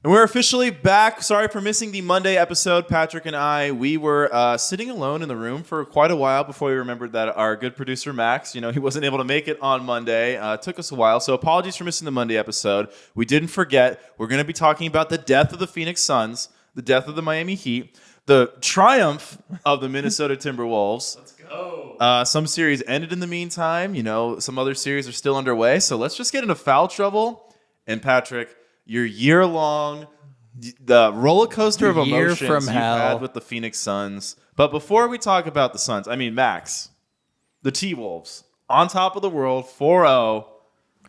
And we're officially back. Sorry for missing the Monday episode. Patrick and I, we were sitting alone in the room for quite a while before we remembered that our good producer, Max, he wasn't able to make it on Monday. It took us a while, so apologies for missing the Monday episode. We didn't forget. We're going to be talking about the death of the Phoenix Suns, the death of the Miami Heat, the triumph of the Minnesota Timberwolves. Let's go. Some series ended in the meantime. Some other series are still underway. So let's just get into foul trouble. And Patrick, your year-long, the roller coaster of emotions you've had with the Phoenix Suns. But before we talk about the Suns, Max, the T-Wolves, on top of the world, 4-0.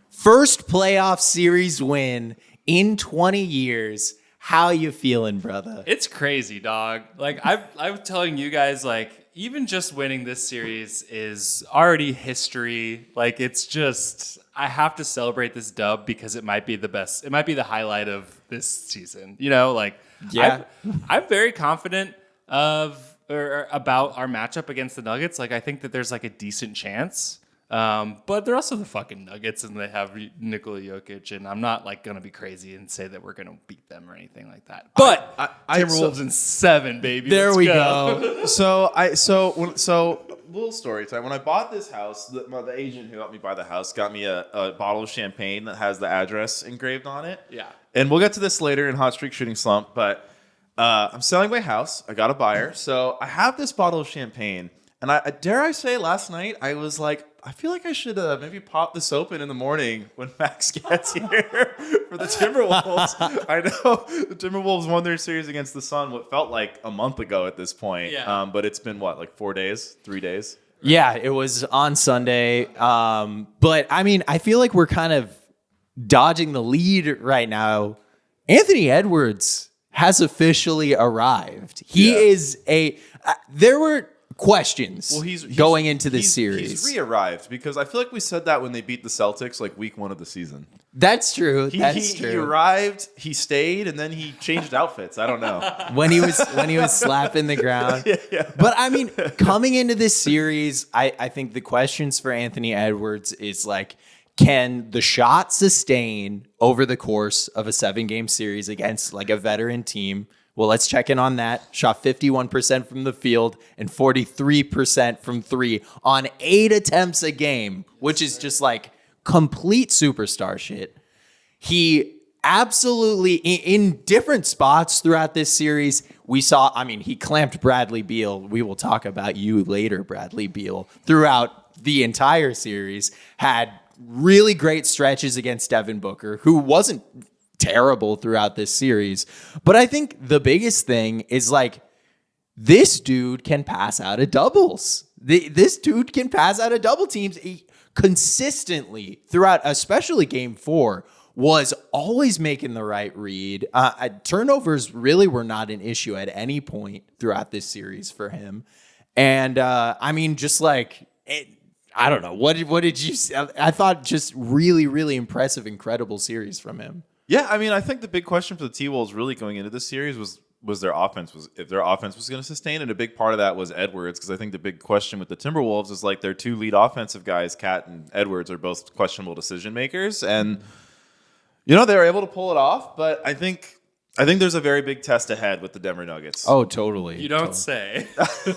First playoff series win in 20 years. How you feeling, brother? It's crazy, dog. I'm telling you guys, even just winning this series is already history. It's just, I have to celebrate this dub because it might be the best. It might be the highlight of this season. Yeah. I'm very confident about our matchup against the Nuggets. I think that there's a decent chance. But they're also the fucking Nuggets, and they have Nikola Jokic, and I'm not going to be crazy and say that we're going to beat them or anything like that. But Timberwolves in 7, baby. There we go. So little story time. When I bought this house, the agent who helped me buy the house got me a bottle of champagne that has the address engraved on it. Yeah. And we'll get to this later in Hot Streak Shooting Slump, but I'm selling my house. I got a buyer. So I have this bottle of champagne. And dare I say, last night, I was like, I feel like I should maybe pop this open in the morning when Max gets here for the Timberwolves. I know the Timberwolves won their series against the Sun what felt like a month ago at this point. Yeah. But it's been, 4 days, 3 days? Yeah, it was on Sunday. But, I feel like we're kind of dodging the lead right now. Anthony Edwards has officially arrived. He is there were questions going into this series. He's re-arrived because I feel like we said that when they beat the Celtics week 1 of the season. That's true. He arrived, he stayed, and then he changed outfits. I don't know. when he was slapping the ground. Yeah. But coming into this series, I think the questions for Anthony Edwards is can the shot sustain over the course of a 7-game series against a veteran team? Well, let's check in on that. Shot 51% from the field and 43% from 3 on 8 attempts a game, which is just complete superstar shit. He absolutely, in different spots throughout this series, we saw, he clamped Bradley Beal. We will talk about you later, Bradley Beal, throughout the entire series. Had really great stretches against Devin Booker, who wasn't terrible throughout this series. But I think the biggest thing is this dude can pass out of doubles. This dude can pass out of double teams. He consistently throughout, especially game 4, was always making the right read. Turnovers really were not an issue at any point throughout this series for him. And I don't know. What did you see? I thought just really, really impressive, incredible series from him. Yeah, I think the big question for the T-Wolves really going into this series was their offense, if their offense was going to sustain, and a big part of that was Edwards, because I think the big question with the Timberwolves is their 2 lead offensive guys, Cat and Edwards, are both questionable decision makers, and they were able to pull it off, but I think there's a very big test ahead with the Denver Nuggets. Oh, totally. You don't say.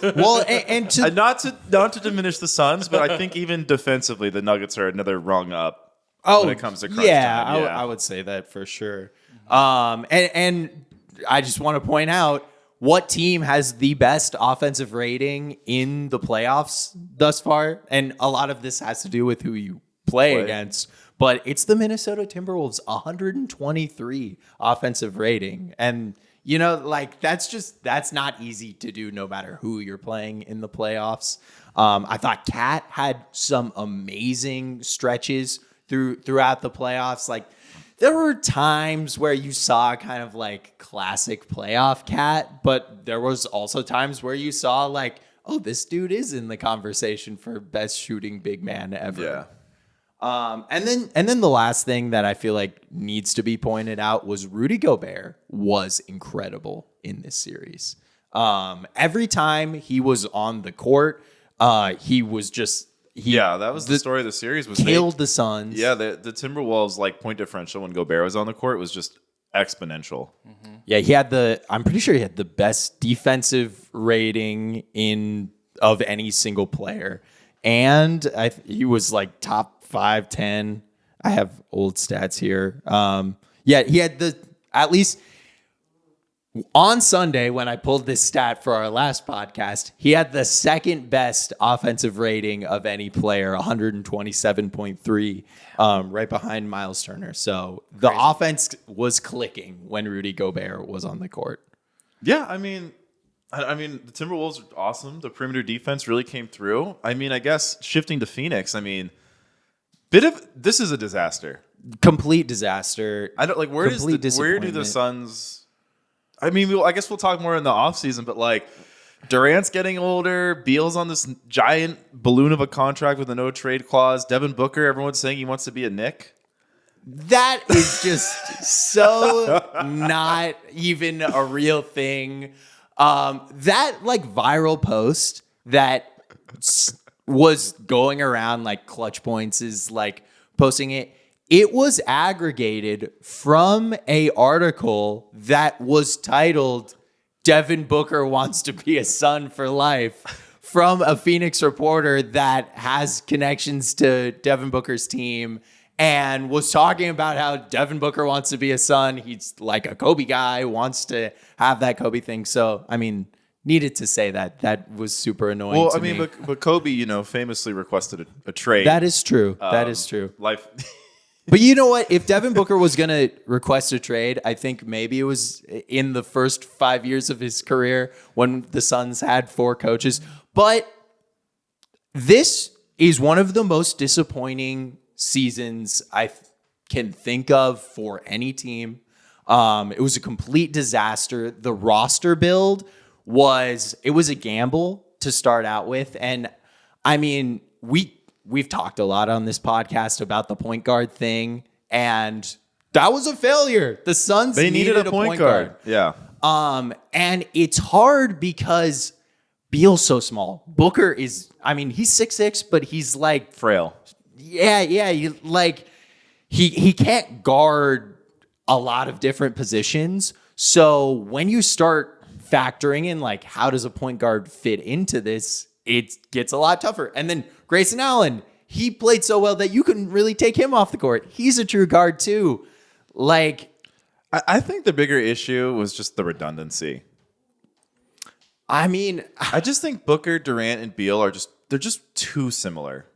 Well, and not to diminish the Suns, but I think even defensively, the Nuggets are another rung up. When it comes to crunch time. I would say that for sure. And I just want to point out what team has the best offensive rating in the playoffs thus far, and a lot of this has to do with who you play against. But it's the Minnesota Timberwolves, 123 offensive rating, and that's not easy to do no matter who you're playing in the playoffs. I thought Cat had some amazing stretches throughout the playoffs. There were times where you saw kind of classic playoff Cat, but there was also times where you saw this dude is in the conversation for best shooting big man ever. Yeah. And then the last thing that I feel needs to be pointed out was Rudy Gobert was incredible in this series. Every time he was on the court, he was just that was the story of the series. Was killed the Suns. Yeah, the Timberwolves point differential when Gobert was on the court was just exponential. Yeah, I'm pretty sure he had the best defensive rating of any single player. And he was like top 5, 10. I have old stats here. Yeah, he had at least on Sunday when I pulled this stat for our last podcast, he had the second best offensive rating of any player, 127.3, right behind Miles Turner. So the offense was clicking when Rudy Gobert was on the court. Yeah, I mean, the Timberwolves are awesome. The perimeter defense really came through. I mean, I guess shifting to Phoenix, I mean, this is a disaster. Complete disaster. I don't like where do the Suns? I mean, I guess we'll talk more in the offseason, but like Durant's getting older. Beal's on this giant balloon of a contract with a no trade clause. Devin Booker, everyone's saying he wants to be a Knick. That is just so not even a real thing. That like viral post that was going around like Clutch Points is like posting it. It was aggregated from a article that was titled "Devin Booker wants to be a Sun for life" from a Phoenix reporter that has connections to Devin Booker's team and was talking about how Devin Booker wants to be a Sun. He's like a Kobe guy, wants to have that Kobe thing. So, I mean, needed to say that was super annoying. Well, to I mean, me. but Kobe, famously requested a trade. That is true. That is true. Life. But you know what? If Devin Booker was going to request a trade, I think maybe it was in the first 5 years of his career when the Suns had 4 coaches. But this is one of the most disappointing seasons I can think of for any team. It was a complete disaster. The roster build was a gamble to start out with. And I mean, we've talked a lot on this podcast about the point guard thing, and that was a failure. The Suns needed a point guard. Yeah. And it's hard because Beal's so small. Booker is, I mean, he's 6'6", but he's like Frail. Yeah. He can't guard a lot of different positions. So when you start factoring in like how does a point guard fit into this, it gets a lot tougher. And then Grayson Allen, he played so well that you couldn't really take him off the court. He's a true guard too. Like, I think the bigger issue was just the redundancy. I mean, I just think Booker, Durant, and Beal they're just too similar.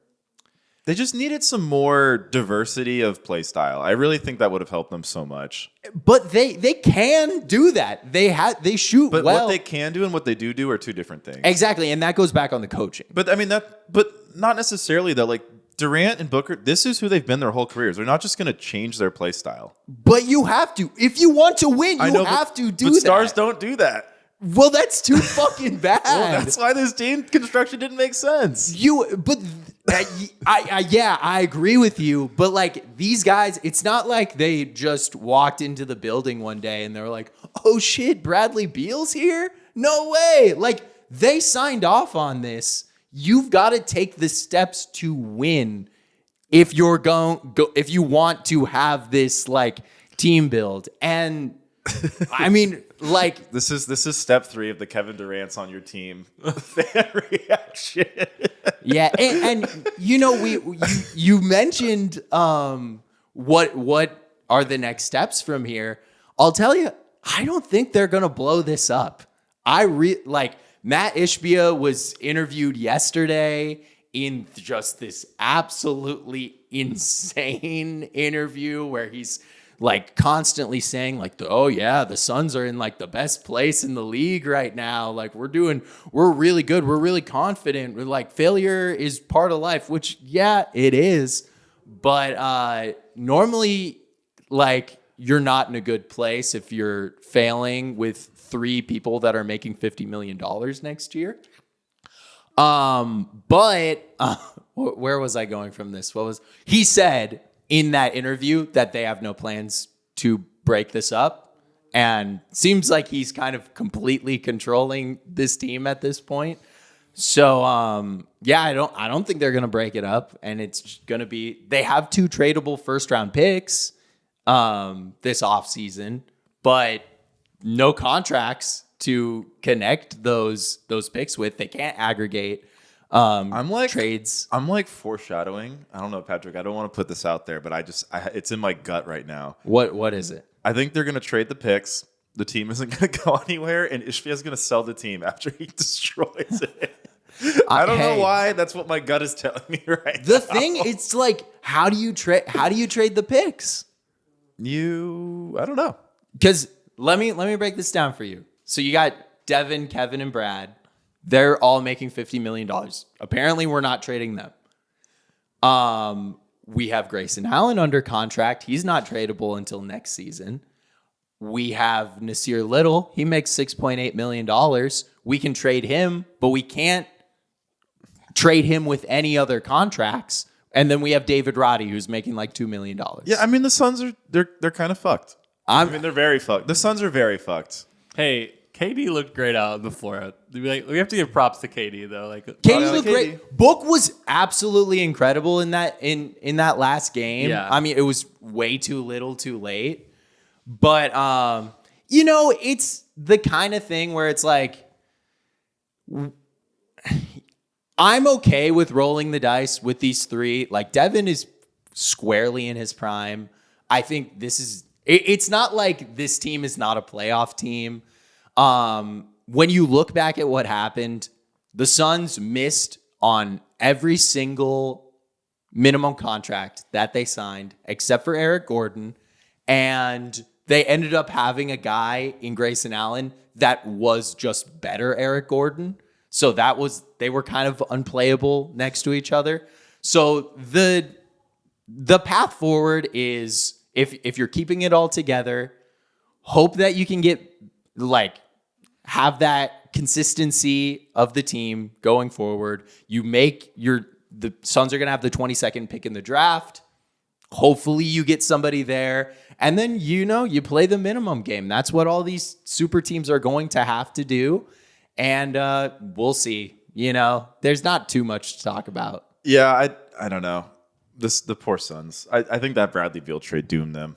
They just needed some more diversity of play style. I really think that would have helped them so much. but they can do that. They shoot But well. what they can do and what they do are two different things. Exactly, and that goes back on the coaching. But I mean but not necessarily though. Like Durant and Booker, this is who they've been their whole careers. They're not just going to change their play style. But you have to. If you want to win, you have to do that. Stars don't do that. Well, that's too fucking bad. Well, that's why this team construction didn't make sense. I agree with you. But like these guys, it's not like they just walked into the building one day and they were like, "Oh shit, Bradley Beal's here." No way. Like they signed off on this. You've got to take the steps to win if you're if you want to have this like team build. And I mean, like this is step 3 of the Kevin Durant's on your team fan reaction. Yeah, and you mentioned what are the next steps from here? I'll tell you, I don't think they're gonna blow this up. Matt Ishbia was interviewed yesterday in just this absolutely insane interview where he's like constantly saying like, oh yeah, the Suns are in like the best place in the league right now. Like we're really good. We're really confident. We're like failure is part of life, which yeah, it is. But normally like you're not in a good place if you're failing with 3 people that are making $50 million next year. But where was I going from this? He said in that interview that they have no plans to break this up, and seems like he's kind of completely controlling this team at this point. So yeah, I don't think they're gonna break it up, and it's gonna be they have 2 tradable first round picks. this offseason, but no contracts to connect those picks with. They can't aggregate trades. I'm like foreshadowing. I don't know, Patrick. I don't want to put this out there, but it's in my gut right now. What is it? I think they're going to trade the picks. The team isn't going to go anywhere, and Ishvia's going to sell the team after he destroys it. I don't know why. That's what my gut is telling me right now. The thing, it's like, how do you trade the picks? I don't know. Because let me break this down for you. So you got Devin, Kevin, and Brad. They're all making $50 million. Apparently, we're not trading them. We have Grayson Allen under contract. He's not tradable until next season. We have Nasir Little. He makes $6.8 million. We can trade him, but we can't trade him with any other contracts. And then we have David Roddy, who's making like $2 million. Yeah, I mean, the Suns they're kind of fucked. They're very fucked. The Suns are very fucked. Hey, KD looked great out on the floor. Like, we have to give props to KD though. Like, KD looked great. Book was absolutely incredible in that last game. Yeah. I mean, it was way too little, too late. But it's the kind of thing where it's like, I'm okay with rolling the dice with these three. Like, Devin is squarely in his prime. I think it's not like this team is not a playoff team. When you look back at what happened, the Suns missed on every single minimum contract that they signed, except for Eric Gordon. And they ended up having a guy in Grayson Allen that was just better Eric Gordon. So they were kind of unplayable next to each other. So the path forward is, if you're keeping it all together, hope that you can have that consistency of the team going forward. The Suns are going to have the 22nd pick in the draft. Hopefully you get somebody there. And then, you play the minimum game. That's what all these super teams are going to have to do. And we'll see. There's not too much to talk about. Yeah, I don't know. The poor Suns. I think that Bradley Beal trade doomed them.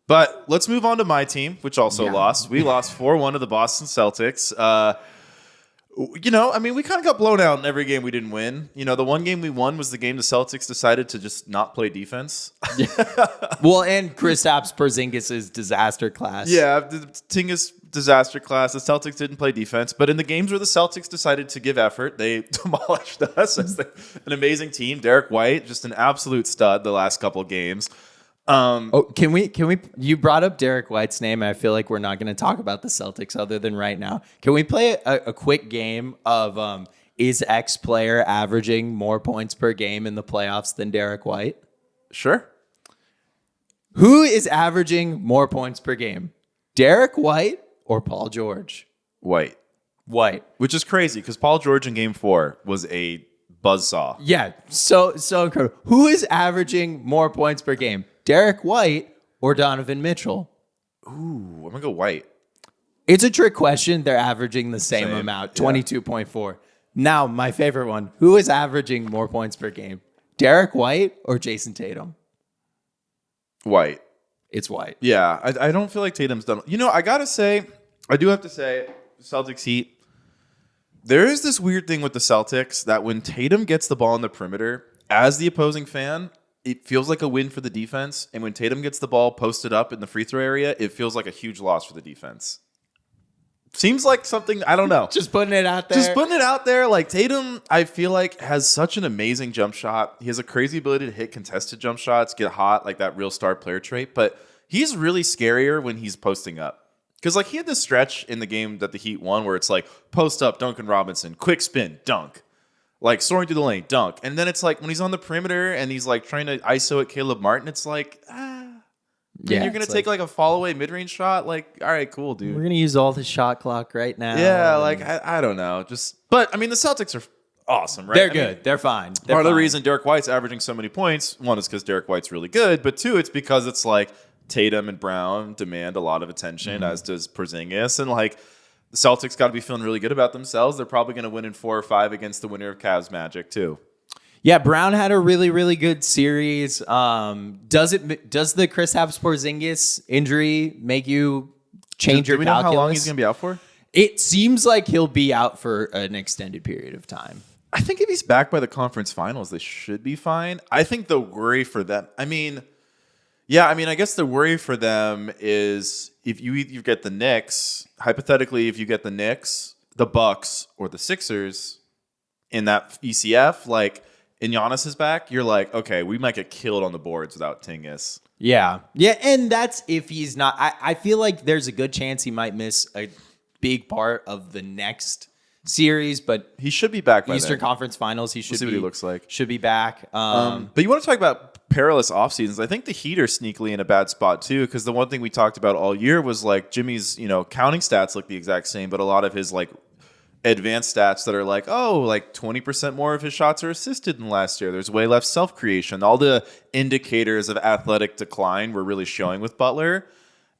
But let's move on to my team, which also lost. We lost 4-1 to the Boston Celtics. We kind of got blown out in every game we didn't win. The one game we won was the game the Celtics decided to just not play defense. Well, and Kristaps Porzingis' disaster class. Yeah, the Tingus disaster class. The Celtics didn't play defense. But in the games where the Celtics decided to give effort, they demolished us as an amazing team. Derek White, just an absolute stud the last couple of games. Can we? You brought up Derek White's name, and I feel like we're not going to talk about the Celtics other than right now. Can we play a quick game of is X player averaging more points per game in the playoffs than Derek White? Sure. Who is averaging more points per game? Derek White or Paul George? White. Which is crazy because Paul George in game 4 was a buzzsaw. Yeah, so incredible. Who is averaging more points per game? Derek White or Donovan Mitchell? Ooh, I'm going to go White. It's a trick question. They're averaging the same amount, 22.4. Now, my favorite one. Who is averaging more points per game? Derek White or Jason Tatum? White. It's White. Yeah, I don't feel like Tatum's done. I got to say, I do have to say, Celtics Heat, there is this weird thing with the Celtics that when Tatum gets the ball in the perimeter, as the opposing fan, it feels like a win for the defense. And when Tatum gets the ball posted up in the free throw area, it feels like a huge loss for the defense. Seems like something, I don't know. Just putting it out there. Like Tatum, I feel like has such an amazing jump shot. He has a crazy ability to hit contested jump shots, get hot, like that real star player trait. But he's really scarier when he's posting up. Because he had this stretch in the game that the Heat won where it's like post up, Duncan Robinson, quick spin, dunk. Like soaring through the lane, dunk. And then it's like when he's on the perimeter and he's like trying to ISO at Caleb Martin, it's like, you're going to take like a fall away mid-range shot? Like, all right, cool, dude. We're going to use all the shot clock right now. Yeah, I don't know. But I mean, the Celtics are awesome, right? They're good. They're fine. Part of the reason Derek White's averaging so many points, one is because Derek White's really good, but two, it's because it's like Tatum and Brown demand a lot of attention, as does Porzingis. And the Celtics got to be feeling really good about themselves. They're probably going to win in 4 or 5 against the winner of Cavs Magic, too. Yeah, Brown had a really, really good series. Does the Kristaps Porzingis injury make you change your Do we know calculus? how long he's going to be out for? It seems like he'll be out for an extended period of time. I think if he's back by the conference finals, they should be fine. I think the worry for them, I guess the worry for them is if you get the Knicks, hypothetically, if you get the Knicks, the Bucks, or the Sixers in that ECF, and Giannis is back, you're like, okay, we might get killed on the boards without Tingis. Yeah, and that's if he's not. I feel like there's a good chance he might miss a big part of the next series, but he should be back by Eastern then. Conference Finals. He should We'll see what he looks like. Should be back. But you want to talk about perilous off seasons? I think the Heat are sneakily in a bad spot too, because the one thing we talked about all year was Jimmy's, counting stats look the exact same, but a lot of his advanced stats that are 20% more of his shots are assisted than last year. There's way less self-creation. All the indicators of athletic decline were really showing with Butler.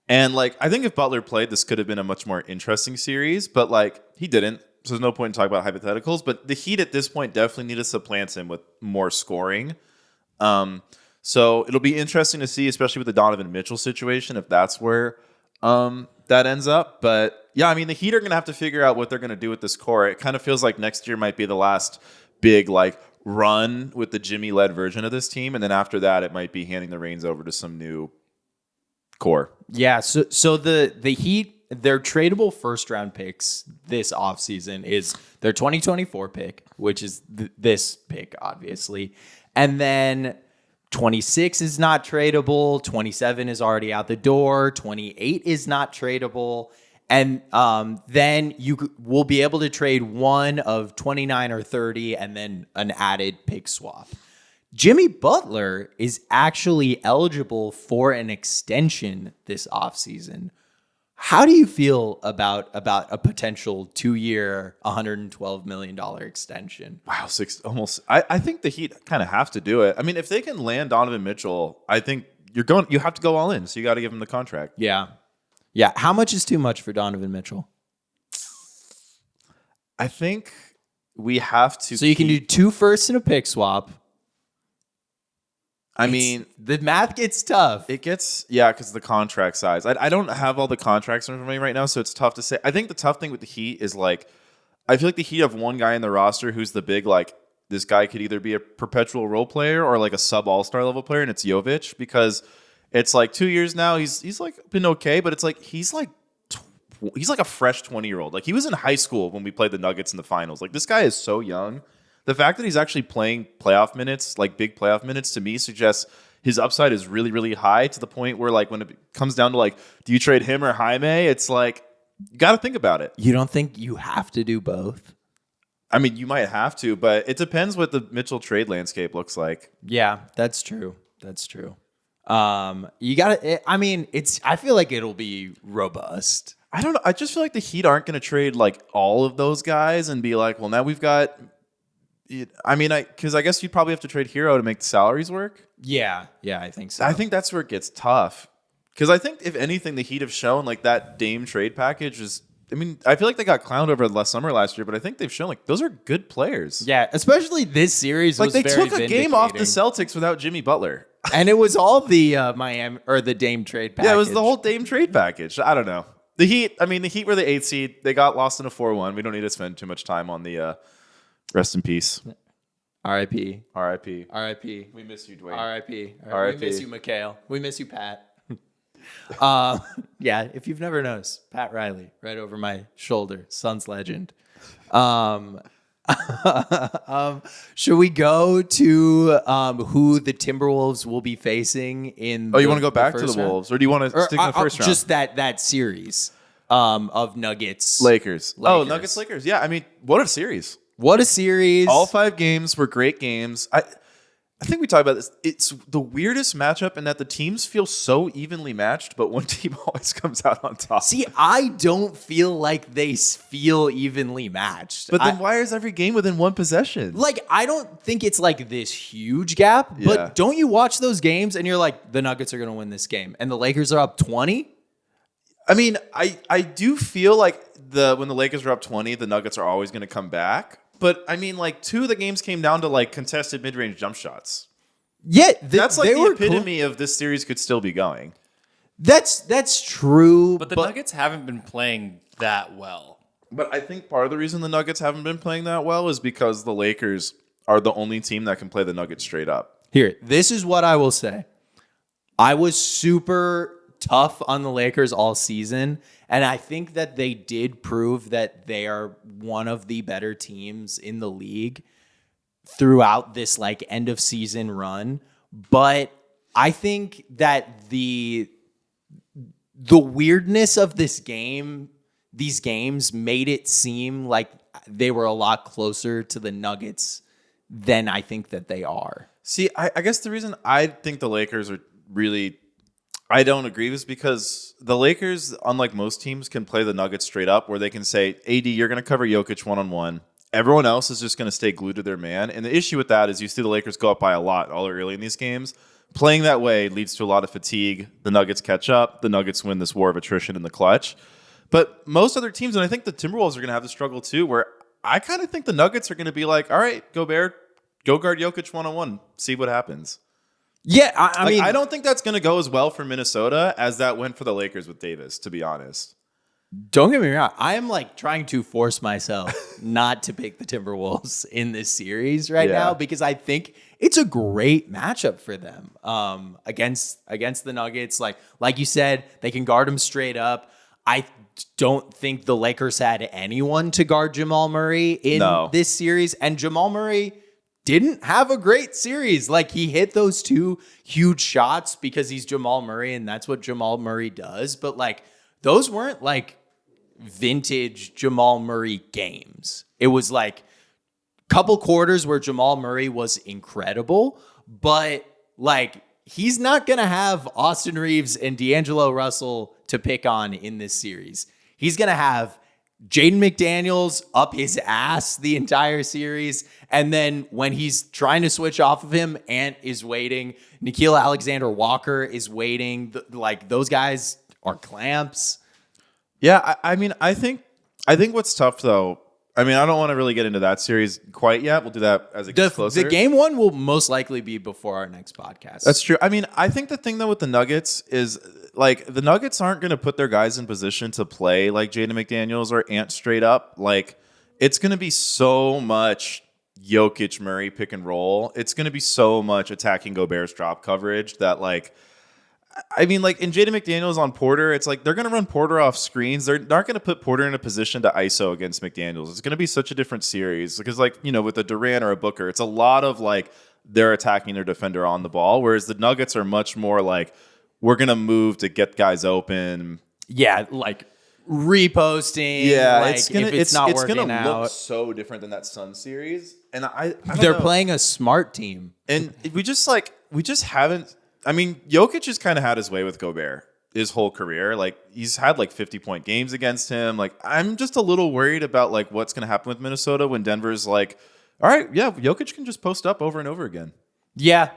And I think if Butler played, this could have been a much more interesting series, but he didn't. So there's no point in talking about hypotheticals. But the Heat at this point definitely need to supplant him with more scoring. So it'll be interesting to see, especially with the Donovan Mitchell situation, if that's where that ends up. But yeah, the Heat are going to have to figure out what they're going to do with this core. It kind of feels like next year might be the last big run with the Jimmy-led version of this team. And then after that, it might be handing the reins over to some new core. Yeah, so the Heat, their tradable first-round picks this offseason is their 2024 pick, which is this pick, obviously. And then 26 is not tradable. 27 is already out the door. 28 is not tradable. And then you will be able to trade one of 29 or 30 and then an added pick swap. Jimmy Butler is actually eligible for an extension this offseason. How do you feel about a potential 2-year, $112 million extension? Wow, I think the Heat kind of have to do it. If they can land Donovan Mitchell, I think you have to go all in. So you got to give him the contract. Yeah. How much is too much for Donovan Mitchell? I think we have to. So you can do 2 firsts and a pick swap. The math gets tough. It gets, because the contract size. I don't have all the contracts in front of me right now, so it's tough to say. I think the tough thing with the Heat is I feel like the Heat have one guy in the roster who's the big this guy could either be a perpetual role player or a sub all-star level player, and it's Jovic, because it's 2 years now. He's been okay, but it's he's a fresh 20-year-old. He was in high school when we played the Nuggets in the finals. This guy is so young. The fact that he's actually playing playoff minutes, big playoff minutes, to me suggests his upside is really, really high, to the point where when it comes down to do you trade him or Jaime? It's you got to think about it. You don't think you have to do both? You might have to, but it depends what the Mitchell trade landscape looks like. Yeah, that's true. You got to. I feel like it'll be robust. I don't know. I just feel like the Heat aren't going to trade all of those guys and be well, now we've got. Because I guess you'd probably have to trade Hero to make the salaries work. Yeah, I think so. I think that's where it gets tough. Because I think, if anything, the Heat have shown that Dame trade package is. I feel like they got clowned over last summer last year, but I think they've shown those are good players. Yeah, especially this series. Was they very took a game off the Celtics without Jimmy Butler, and it was all the Miami or the Dame trade package. Yeah, it was the whole Dame trade package. I don't know. The Heat. The Heat were the 8th seed. They got lost in a 4-1. We don't need to spend too much time on the. Rest in peace. R.I.P. R.I.P. R.I.P. We miss you, Dwayne. R.I.P. R.I.P. We miss you, Mikhail. We miss you, Pat. If you've never noticed, Pat Riley, right over my shoulder, Suns legend. Should we go to who the Timberwolves will be facing in? You want to go back to the Wolves, or do you want to stick in the first round? Just that series of Nuggets, Lakers. Oh, Nuggets, Lakers. Yeah, what a series! What a series! All 5 games were great games. I think we talked about this. It's the weirdest matchup in that the teams feel so evenly matched, but one team always comes out on top. See, I don't feel like they feel evenly matched. But then why is every game within one possession? I don't think it's this huge gap, Yeah. but don't you watch those games and you're the Nuggets are going to win this game, and the Lakers are up 20? I do feel when the Lakers are up 20, the Nuggets are always going to come back. But I mean, like 2 of the games came down to like contested mid-range jump shots. Yeah, That's like the epitome of this series could still be going. That's true. But the Nuggets haven't been playing that well. But I think part of the reason the Nuggets haven't been playing that well is because the Lakers are the only team that can play the Nuggets straight up. Here, this is what I will say. I was super tough on the Lakers all season, and I think that they did prove that they are one of the better teams in the league throughout this like end of season run. But I think that the weirdness of these games made it seem like they were a lot closer to the Nuggets than I think that they are. See, I guess the reason I think the Lakers are really, I don't agree is because the Lakers, unlike most teams, can play the Nuggets straight up where they can say, AD, you're going to cover Jokic one-on-one. Everyone else is just going to stay glued to their man. And the issue with that is you see the Lakers go up by a lot all early in these games. Playing that way leads to a lot of fatigue. The Nuggets catch up. The Nuggets win this war of attrition in the clutch. But most other teams, and I think the Timberwolves are going to have the struggle too, where I kind of think the Nuggets are going to be like, all right, Gobert, go guard Jokic one-on-one. See what happens. Yeah, I mean, I don't think that's going to go as well for Minnesota as that went for the Lakers with Davis, to be honest. Don't get me wrong. I am like trying to force myself not to pick the Timberwolves in this series right now because I think it's a great matchup for them against the Nuggets. Like you said, they can guard them straight up. I don't think the Lakers had anyone to guard Jamal Murray in this series, and Jamal Murray didn't have a great series. Like, he hit those 2 huge shots because he's Jamal Murray and that's what Jamal Murray does. But like, those weren't like vintage Jamal Murray games. It was like a couple quarters where Jamal Murray was incredible, but like, he's not going to have Austin Reeves and D'Angelo Russell to pick on in this series. He's going to have Jaden McDaniels up his ass the entire series. And then when he's trying to switch off of him, Ant is waiting. Nickeil Alexander-Walker is waiting. Like, those guys are clamps. Yeah, I mean, I think what's tough, though, I mean, I don't want to really get into that series quite yet. We'll do that as it gets closer. The game 1 will most likely be before our next podcast. That's true. I mean, I think the thing, though, with the Nuggets is, like, the Nuggets aren't going to put their guys in position to play like Jaden McDaniels or Ant straight up. Like, it's going to be so much Jokic Murray pick and roll. It's going to be so much attacking Gobert's drop coverage that, like, I mean, like in Jaden McDaniels on Porter, it's like they're going to run Porter off screens. They're not going to put Porter in a position to ISO against McDaniels. It's going to be such a different series because, like, you know, with a Durant or a Booker, it's a lot of like they're attacking their defender on the ball, whereas the Nuggets are much more like we're going to move to get guys open. Yeah, like reposting. Yeah, like, it's gonna, if it's not working gonna out. Look so different than that Sun series, and I they're know. playing a smart team, and we just haven't. I mean, Jokic has kind of had his way with Gobert his whole career. Like, he's had like 50-point games against him. Like, I'm just a little worried about like what's going to happen with Minnesota when Denver's like, all right, yeah, Jokic can just post up over and over again. Yeah.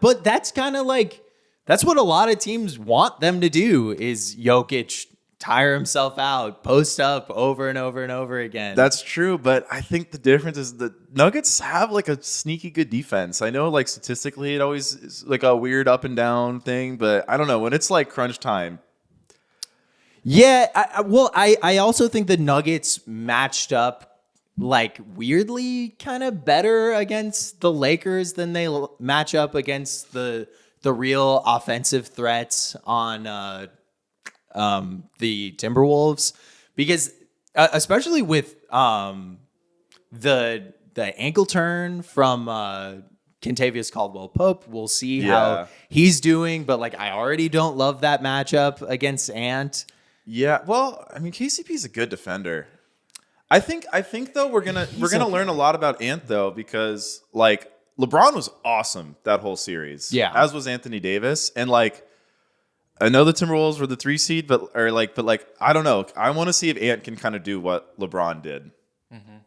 But that's kind of like, that's what a lot of teams want them to do is Jokic tire himself out, post up over and over and over again. That's true, but I think the difference is the Nuggets have like a sneaky good defense. I know like statistically it always is like a weird up and down thing, but I don't know, when it's like crunch time. Yeah, I also think the Nuggets matched up like weirdly kind of better against the Lakers than they match up against the real offensive threats on the Timberwolves, because especially with the ankle turn from Kentavious Caldwell-Pope, we'll see how he's doing. But like, I already don't love that matchup against Ant. Yeah, well, I mean, KCP's a good defender. I think though we're gonna learn a lot about Ant though, because like LeBron was awesome that whole series. Yeah, as was Anthony Davis, and like, I know the Timberwolves were the 3 seed, but I don't know. I want to see if Ant can kind of do what LeBron did. Mm-hmm.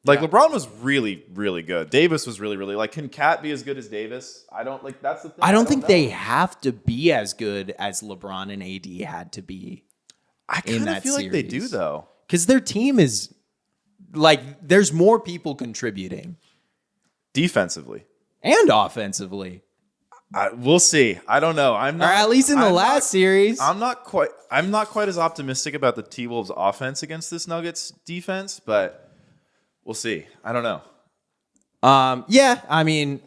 Like, LeBron was really, really good. Davis was really, really like. Can Cat be as good as Davis? I don't like. That's the thing. I don't think they have to be as good as LeBron and AD had to be. I kind of feel like they do though, because their team is like there's more people contributing Defensively. and offensively. We'll see. I don't know. I'm Or not, at least in the I'm last not- series. I'm not quite as optimistic about the T-Wolves offense against this Nuggets defense, but we'll see. I don't know. Yeah, I mean,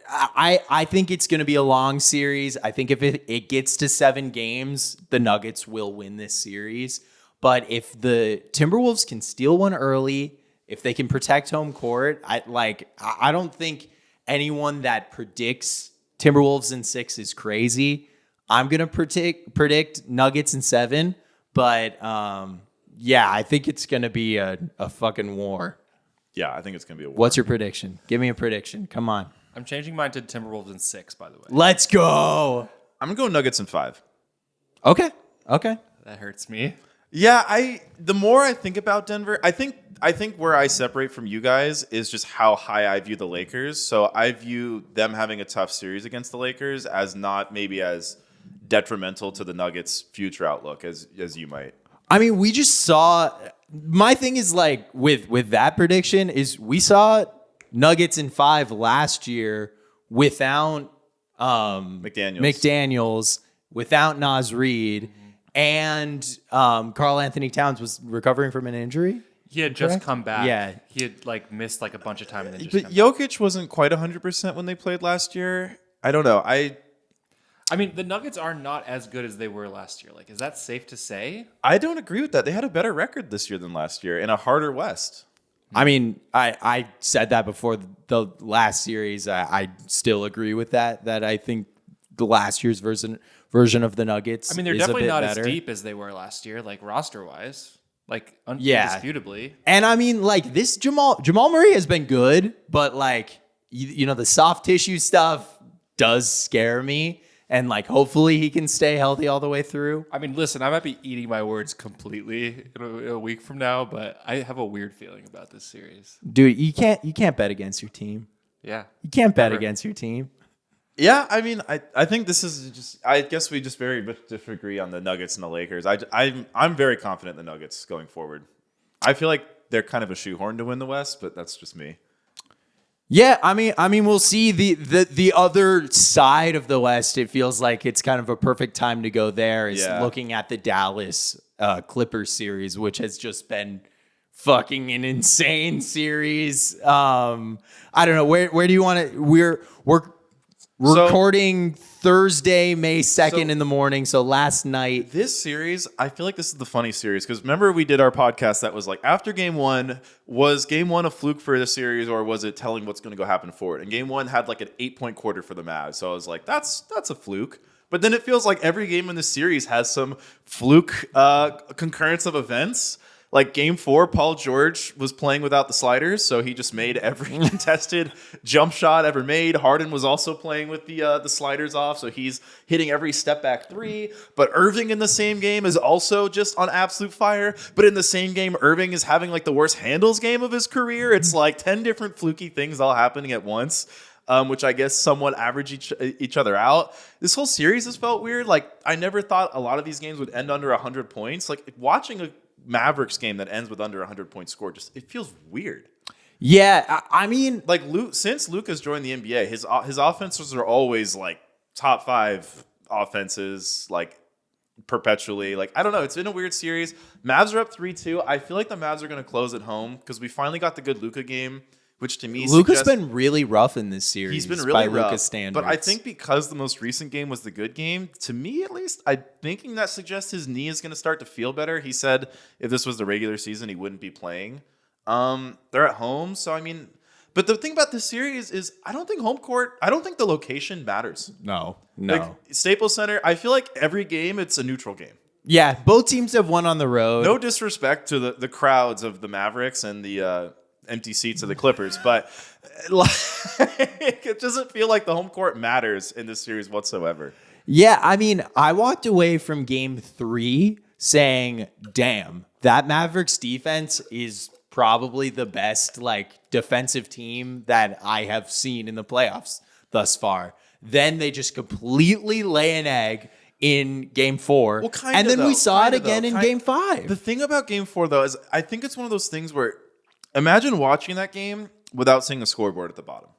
I think it's going to be a long series. I think if it gets to 7 games, the Nuggets will win this series. But if the Timberwolves can steal one early, if they can protect home court, I don't think anyone that predicts Timberwolves in 6 is crazy. I'm going to predict Nuggets in 7, but yeah, I think it's going to be a fucking war. Yeah, I think it's going to be a war. What's your prediction? Give me a prediction. Come on. I'm changing mine to Timberwolves in 6, by the way. Let's go. I'm going to go Nuggets in 5. Okay. That hurts me. Yeah, the more I think about Denver, I think where I separate from you guys is just how high I view the Lakers. So I view them having a tough series against the Lakers as not maybe as detrimental to the Nuggets' future outlook as you might. I mean, we just saw. My thing is like with that prediction is we saw Nuggets in 5 last year without McDaniels, without Naz Reid, and Karl Anthony Towns was recovering from an injury. He had just come back. Yeah. He had missed a bunch of time and then just But come Jokic wasn't quite 100% when they played last year. I don't know. I mean, the Nuggets are not as good as they were last year. Is that safe to say? I don't agree with that. They had a better record this year than last year in a harder West. I mean, I said that before the last series. I still agree with that. That I think the last year's version of the Nuggets. I mean, they're is definitely a bit not better. as deep as they were last year, roster wise, Yeah. indisputably. And I mean, this Jamal Murray has been good, but you know, the soft tissue stuff does scare me. And hopefully he can stay healthy all the way through. I mean, listen, I might be eating my words completely in a week from now, but I have a weird feeling about this series. Dude, you can't bet against your team. Yeah. You can't bet Never. against your team. Yeah, I mean, I think this is just. I guess we just very much disagree on the Nuggets and the Lakers. I'm very confident in the Nuggets going forward. I feel like they're kind of a shoehorn to win the West, but that's just me. Yeah, I mean, we'll see the other side of the West. It feels like it's kind of a perfect time to go there. Is looking at the Dallas Clippers series, which has just been fucking an insane series. I don't know where do you want to? We're recording Thursday, May 2nd in the morning. So last night. This series, I feel like this is the funny series because remember we did our podcast that was after game 1, was game 1 a fluke for the series or was it telling what's going to go happen forward? And game 1 had an 8-point quarter for the Mavs. So I was like, that's a fluke. But then it feels like every game in the series has some fluke concurrence of events. Game 4, Paul George was playing without the sliders, so he just made every contested jump shot ever made. Harden was also playing with the sliders off, so he's hitting every step back 3. But Irving in the same game is also just on absolute fire. But in the same game, Irving is having the worst handles game of his career. It's 10 different fluky things all happening at once. Which I guess somewhat average each other out. This whole series has felt weird. I never thought a lot of these games would end under 100 points. Watching a Mavericks game that ends with under 100 point score it feels weird. Yeah, I mean, since Luka's joined the NBA, his offenses are always top 5 offenses perpetually. I don't know, it's been a weird series. Mavs are up 3-2. I feel like the Mavs are going to close at home because we finally got the good Luka game, which to me Luka's been really rough in this series. He's been really by rough, Luka's standards. but I think because the most recent game was the good game, to me at least, I'm thinking that suggests his knee is going to start to feel better. He said if this was the regular season, he wouldn't be playing. They're at home, so I mean, but the thing about this series is I don't think the location matters. No. Staples Center, I feel like every game it's a neutral game. Yeah, both teams have won on the road. No disrespect to the crowds of the Mavericks and the empty seats of the Clippers, but it doesn't feel like the home court matters in this series whatsoever. Yeah, I mean, I walked away from game 3 saying, damn, that Mavericks defense is probably the best defensive team that I have seen in the playoffs thus far. Then they just completely lay an egg in game 4. And then we saw it again in game 5. The thing about game 4 though is I think it's one of those things where imagine watching that game without seeing a scoreboard at the bottom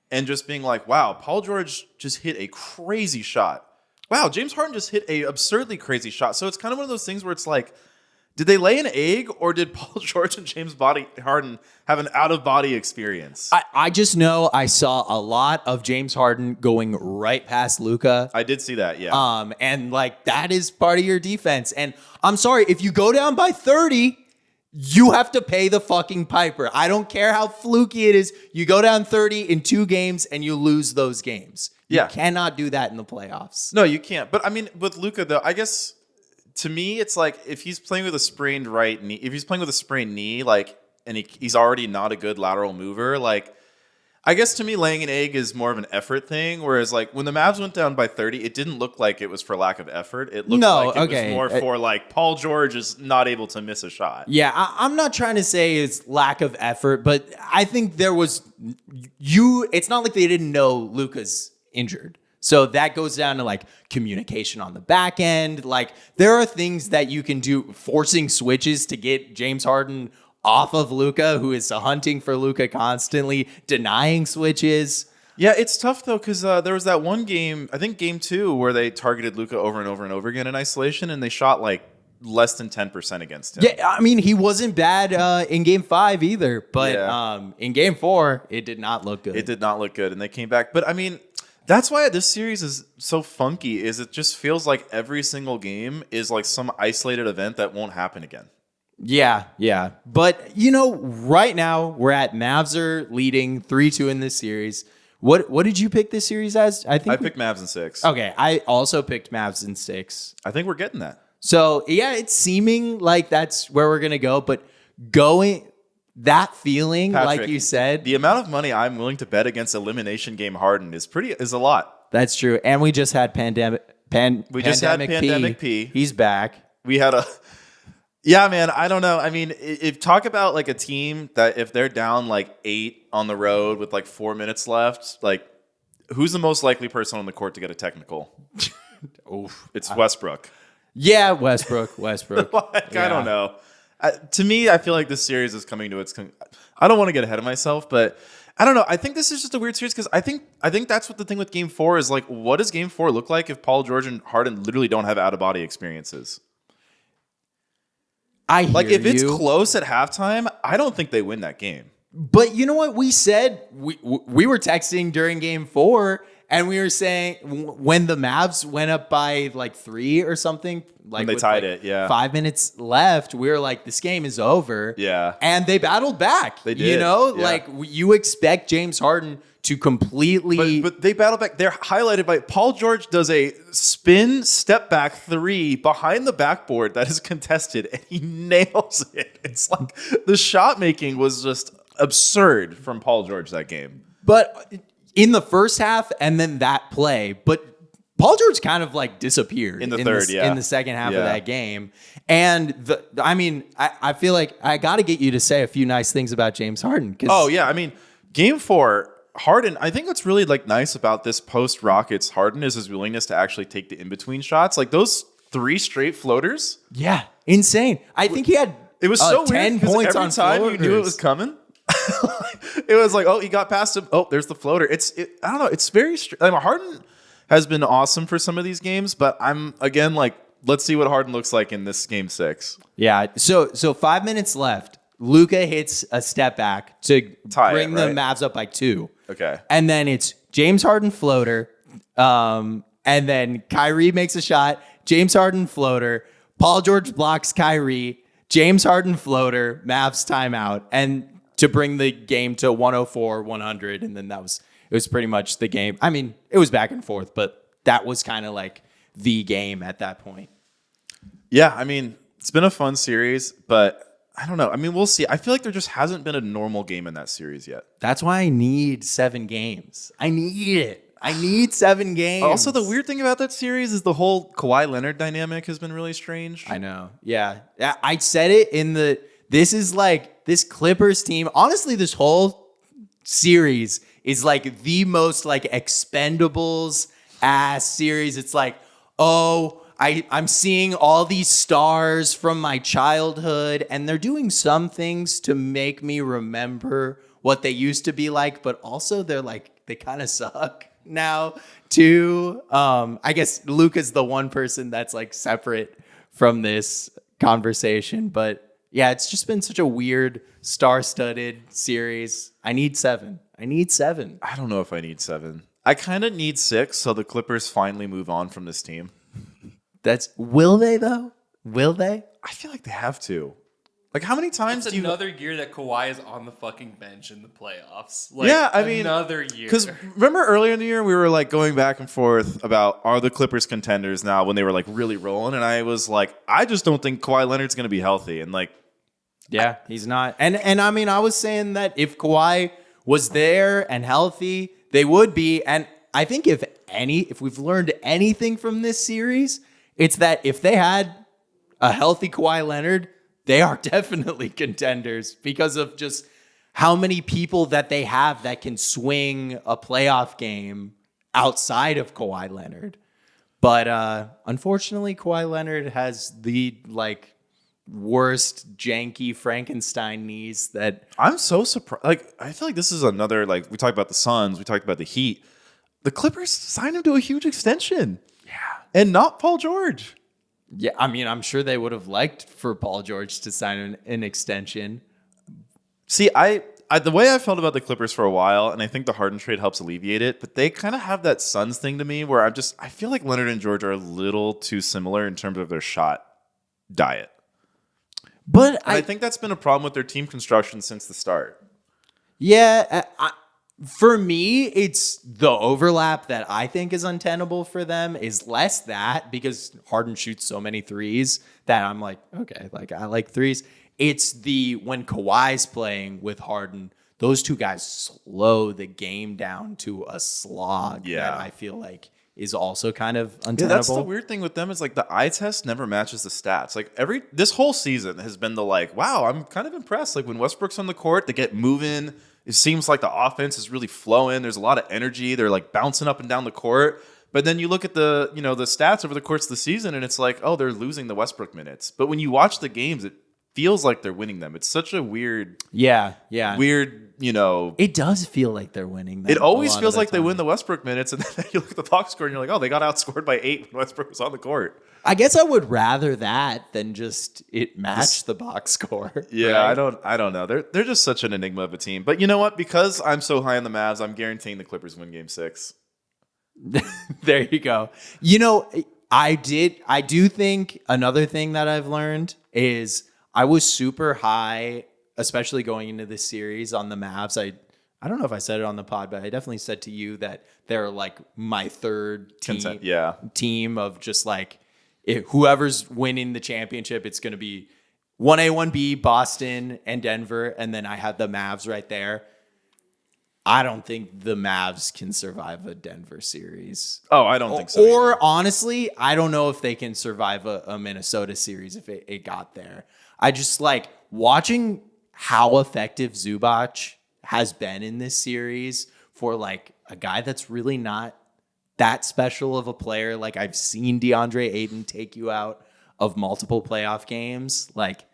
and just being like, wow, Paul George just hit a crazy shot. Wow, James Harden just hit a absurdly crazy shot. So it's kind of one of those things where it's like, did they lay an egg or did Paul George and James Harden have an out-of-body experience? I just know I saw a lot of James Harden going right past Luka. I did see that, yeah. And like that is part of your defense. And I'm sorry, if you go down by 30, you have to pay the fucking piper. I don't care how fluky it is. You go down 30 in 2 games and you lose those games. You cannot do that in the playoffs. No, you can't. But I mean, with Luka, though, I guess to me, it's like if he's playing with a sprained right knee, if he's playing with a sprained knee, like, and he's already not a good lateral mover, like, I guess to me, laying an egg is more of an effort thing. Whereas, like, when the Mavs went down by 30, it didn't look like it was for lack of effort. It looked like it was more for, like, Paul George is not able to miss a shot. Yeah, I'm not trying to say it's lack of effort, but I think there was it's not like they didn't know Luka's injured. So that goes down to like communication on the back end. Like there are things that you can do, forcing switches to get James Harden off of Luka, who is hunting for Luka constantly, denying switches. Yeah, it's tough though because there was that one game, I think game 2, where they targeted Luka over and over and over again in isolation, and they shot like less than 10% against him. Yeah, I mean he wasn't bad in game 5 either, but in game 4 it did not look good. It did not look good, and they came back. But I mean, that's why this series is so funky. Is it just feels like every single game is like some isolated event that won't happen again. Yeah. But, you know, right now we're at Mavs are leading 3-2 in this series. What did you pick this series as? I picked Mavs in 6. Okay, I also picked Mavs in 6. I think we're getting that. So, yeah, it's seeming like that's where we're going to go. But that feeling, Patrick, like you said. The amount of money I'm willing to bet against elimination game Harden is a lot. That's true. And we just had Pandemic P. He's back. We had yeah, man, I don't know. I mean, if talk about like a team that if they're down like 8 on the road with like 4 minutes left, like who's the most likely person on the court to get a technical? It's Westbrook. Yeah, Westbrook. Like, yeah. I don't know. To me, I feel like this series is coming to its I don't want to get ahead of myself, but I don't know. I think this is just a weird series because I think that's what the thing with Game 4 is like. What does Game 4 look like if Paul George and Harden literally don't have out-of-body experiences? If it's close at halftime, I don't think they win that game. But you know what we said? We were texting during Game 4, and we were saying when the Mavs went up by like 3 or something, like when they tied it, 5 minutes left, we were like, this game is over. Yeah. And they battled back. They did. You know, yeah. like you expect James Harden to completely. But they battle back. They're highlighted by Paul George does a spin step back 3 behind the backboard that is contested, and he nails it. It's like the shot making was just absurd from Paul George that game. But in the first half, and then that play, but Paul George kind of like disappeared in the third, in the second half of that game. And I feel like I got to get you to say a few nice things about James Harden. Oh yeah, I mean, Game 4. Harden, I think what's really like nice about this post Rockets Harden is his willingness to actually take the in-between shots. Like those 3 straight floaters. Yeah, insane. I think he had it was so 10 weird points every on time floaters. You knew it was coming. It was like, oh, he got past him. Oh, there's the floater. I don't know. It's very Harden has been awesome for some of these games, but I'm again like, let's see what Harden looks like in this game 6. Yeah. So 5 minutes left. Luka hits a step back to bring the Mavs up by 2. Okay. And then it's James Harden floater. And then Kyrie makes a shot. James Harden floater. Paul George blocks Kyrie. James Harden floater. Mavs timeout. And to bring the game to 104-100. And then it was pretty much the game. I mean, it was back and forth, but that was kind of like the game at that point. Yeah, I mean, it's been a fun series, but I don't know. I mean, we'll see. I feel like there just hasn't been a normal game in that series yet. That's why I need 7 games. I need it. I need 7 games. Also, the weird thing about that series is the whole Kawhi Leonard dynamic has been really strange. I know. Yeah. I said it this is like this Clippers team. Honestly, this whole series is like the most like Expendables ass series. It's like, oh, I'm seeing all these stars from my childhood, and they're doing some things to make me remember what they used to be like, but also they kind of suck now too. I guess Luka's the one person that's like separate from this conversation, but yeah, it's just been such a weird star-studded series. I need 7. I don't know if I need 7. I kind of need 6 so the Clippers finally move on from this team. Will they though? Will they? I feel like they have to. Like, how many times It's another year that Kawhi is on the fucking bench in the playoffs. Like, yeah, I mean, another year. Because remember earlier in the year, we were like going back and forth about are the Clippers contenders now when they were like really rolling, and I was like, I just don't think Kawhi Leonard's going to be healthy, and like, yeah, he's not. And I mean, I was saying that if Kawhi was there and healthy, they would be. And I think if we've learned anything from this series, it's that if they had a healthy Kawhi Leonard, they are definitely contenders because of just how many people that they have that can swing a playoff game outside of Kawhi Leonard. But unfortunately, Kawhi Leonard has the like worst janky Frankenstein knees that I'm so surprised. Like, I feel like this is another, like, we talked about the Suns, we talked about the Heat. The Clippers signed him to a huge extension. Yeah. And not Paul George. Yeah, I mean, I'm sure they would have liked for Paul George to sign an extension. See, I the way I felt about the Clippers for a while, and I think the Harden trade helps alleviate it, but they kind of have that Suns thing to me where I feel like Leonard and George are a little too similar in terms of their shot diet. But I think that's been a problem with their team construction since the start. Yeah, for me, it's the overlap that I think is untenable for them is less that because Harden shoots so many threes that I'm like, okay, like I like threes. It's when Kawhi's playing with Harden, those two guys slow the game down to a slog that I feel like is also kind of untenable. Yeah, that's the weird thing with them is like the eye test never matches the stats. Like this whole season has been wow, I'm kind of impressed. Like when Westbrook's on the court, they get moving. It seems like the offense is really flowing. There's a lot of energy. They're like bouncing up and down the court. But then you look at the stats over the course of the season and it's like, oh, they're losing the Westbrook minutes. But when you watch the games, it feels like they're winning them. It's such a weird, weird, It does feel like they're winning them. It always feels like they win the Westbrook minutes, and then you look at the box score and you're like, oh, they got outscored by 8 when Westbrook was on the court. I guess I would rather that than just it match the box score. Yeah, right? I don't know. They're just such an enigma of a team. But you know what? Because I'm so high on the Mavs, I'm guaranteeing the Clippers win Game 6. There you go. I do think another thing that I've learned is I was super high, especially going into this series on the Mavs. I don't know if I said it on the pod, but I definitely said to you that they're like my third team of just like whoever's winning the championship, it's going to be 1A, 1B, Boston and Denver. And then I had the Mavs right there. I don't think the Mavs can survive a Denver series. Oh, I don't think so. Or honestly, I don't know if they can survive a Minnesota series if it got there. I just like watching how effective Zubac has been in this series for like a guy that's really not that special of a player. Like I've seen DeAndre Ayton take you out of multiple playoff games. Like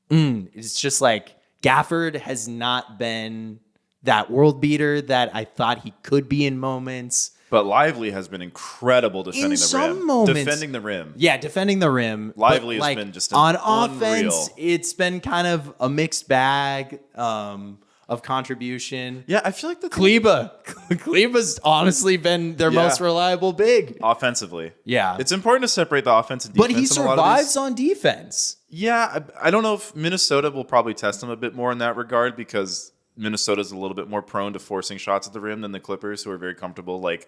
it's just like Gafford has not been that world beater that I thought he could be in moments. But Lively has been incredible defending the rim. Moments, defending the rim. Yeah, defending the rim. Lively has been just on unreal. Offense, it's been kind of a mixed bag of contribution. Yeah, I feel like Kleba's honestly been their most reliable big. Offensively. Yeah. It's important to separate the offense and defense. But he survives on defense. Yeah, I don't know if Minnesota will probably test him a bit more in that regard because Minnesota's a little bit more prone to forcing shots at the rim than the Clippers, who are very comfortable like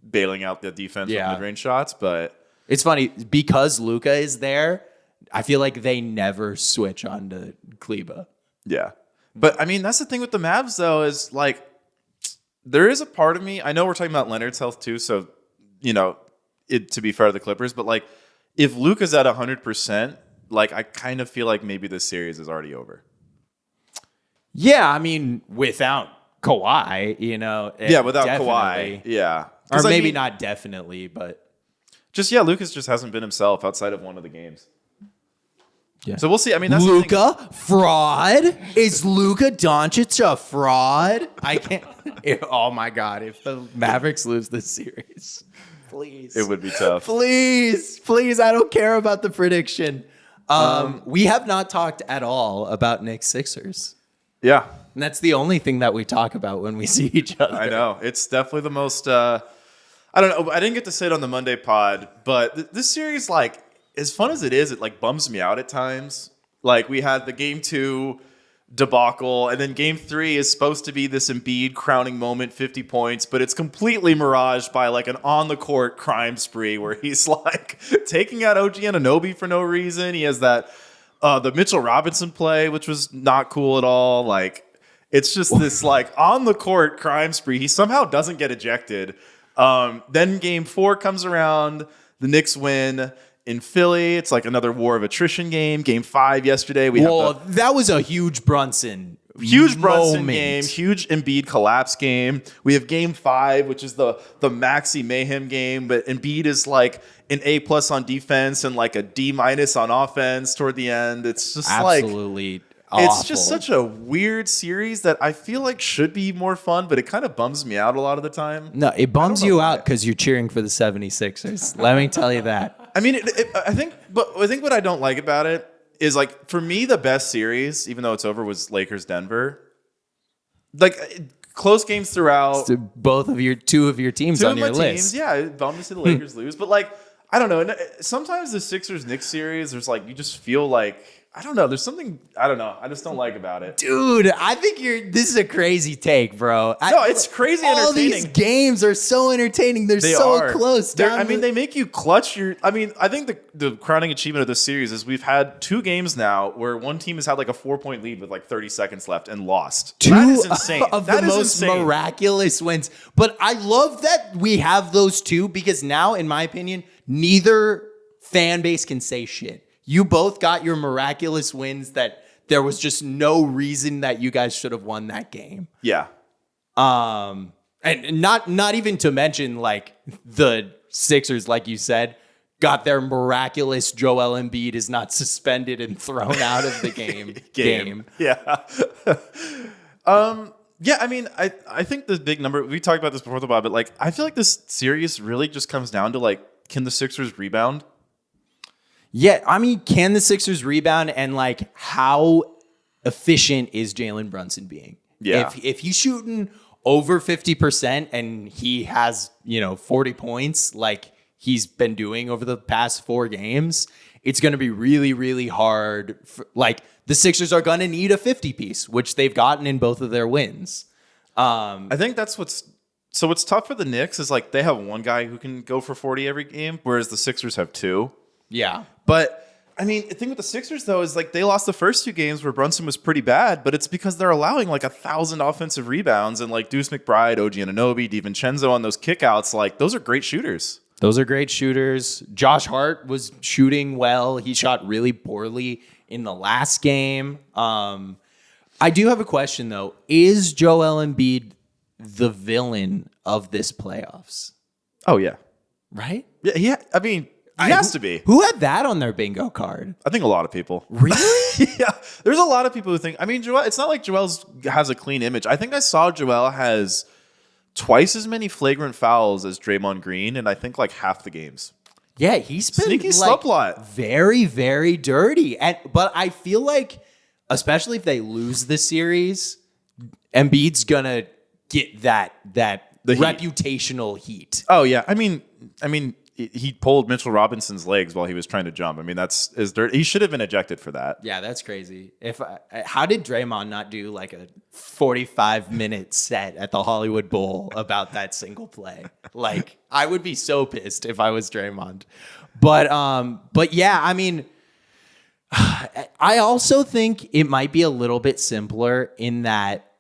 bailing out the defense with mid-range shots. But it's funny because Luka is there. I feel like they never switch on to Kleba. Yeah, but I mean that's the thing with the Mavs though is like there is a part of me. I know we're talking about Leonard's health too, so to be fair to the Clippers, but like if Luka's at 100%, like I kind of feel like maybe this series is already over. Yeah, I mean, without Kawhi, Yeah, without definitely. Kawhi. Yeah. Or maybe not definitely, but Lucas just hasn't been himself outside of one of the games. Yeah. So we'll see. I mean, that's Luka fraud. Is Luka Doncic a fraud? I can't. Oh my God! If the Mavericks lose this series, please, it would be tough. Please, I don't care about the prediction. We have not talked at all about Knicks Sixers. Yeah, and that's the only thing that we talk about when we see each other. I know it's definitely the most. I don't know. I didn't get to say it on the Monday pod, but this series, like, as fun as it is, it like bums me out at times. Like, we had the game 2 debacle, and then game 3 is supposed to be this Embiid crowning moment, 50 points, but it's completely miraged by like an on the court crime spree where he's like taking out OG Anunoby for no reason. He has that the Mitchell Robinson play, which was not cool at all. Like, it's just this like on the court crime spree. He somehow doesn't get ejected. Then game 4 comes around, the Knicks win. In Philly, it's like another war of attrition game. Game 5 yesterday. That was a huge Brunson Brunson game, huge Embiid collapse game. We have game 5, which is the Maxey Mayhem game, but Embiid is like an A+ on defense and like a D- on offense toward the end. It's just absolutely awful. It's awful. just such a weird series that I feel like should be more fun, but it kind of bums me out a lot of the time. No, it bums you out because you're cheering for the 76ers. Let me tell you that. I mean, I think what I don't like about it is, like, for me, the best series, even though it's over, was Lakers-Denver. Like, close games throughout. So two of your teams on your list. Yeah, it bummed to see the Lakers lose, but like, I don't know. Sometimes the Sixers-Knicks series, there's like, you just feel like, I don't know. There's something, I don't know. I just don't like about it. Dude, I think this is a crazy take, bro. No, it's crazy entertaining. All these games are so entertaining. They're so close. They make you clutch your, I think the crowning achievement of this series is we've had 2 games now where one team has had like a 4-point lead with like 30 seconds left and lost. That is insane. Of the most miraculous wins. But I love that we have those 2 because now, in my opinion, neither fan base can say shit. You both got your miraculous wins that there was just no reason that you guys should have won that game. Yeah. And not even to mention, like, the Sixers, like you said, got their miraculous Joel Embiid is not suspended and thrown out of the game. Yeah. Yeah, I mean, I think the big number, we talked about this before the pod, but like, I feel like this series really just comes down to like, can the Sixers rebound? Yeah, I mean, can the Sixers rebound, and like, how efficient is Jalen Brunson being? Yeah. If he's shooting over 50% and he has, 40 points like he's been doing over the past 4 games, it's going to be really, really hard. Like, the Sixers are going to need a 50-piece, which they've gotten in both of their wins. I think that's what's tough for the Knicks is like they have one guy who can go for 40 every game, whereas the Sixers have 2. Yeah. But, I mean, the thing with the Sixers, though, is like they lost the first 2 games where Brunson was pretty bad, but it's because they're allowing like 1,000 offensive rebounds, and like Deuce McBride, OG Anunoby, DiVincenzo on those kickouts, like those are great shooters. Those are great shooters. Josh Hart was shooting well. He shot really poorly in the last game. I do have a question, though. Is Joel Embiid the villain of this playoffs? Oh, yeah. Right? Yeah, I mean... He has to be. Who had that on their bingo card? I think a lot of people. Really? Yeah. There's a lot of people who think, I mean, Joel, it's not like Joel has a clean image. I think I saw Joel has twice as many flagrant fouls as Draymond Green, and I think like half the games. Yeah, he's been sneaky slump lot. Very, very dirty. But I feel like, especially if they lose this series, Embiid's gonna get the reputational heat. Oh yeah. I mean, he pulled Mitchell Robinson's legs while he was trying to jump. I mean, that's is dirt. He should have been ejected for that. Yeah, that's crazy. How did Draymond not do like a 45-minute set at the Hollywood Bowl about that single play? Like, I would be so pissed if I was Draymond. But yeah, I mean, I also think it might be a little bit simpler in that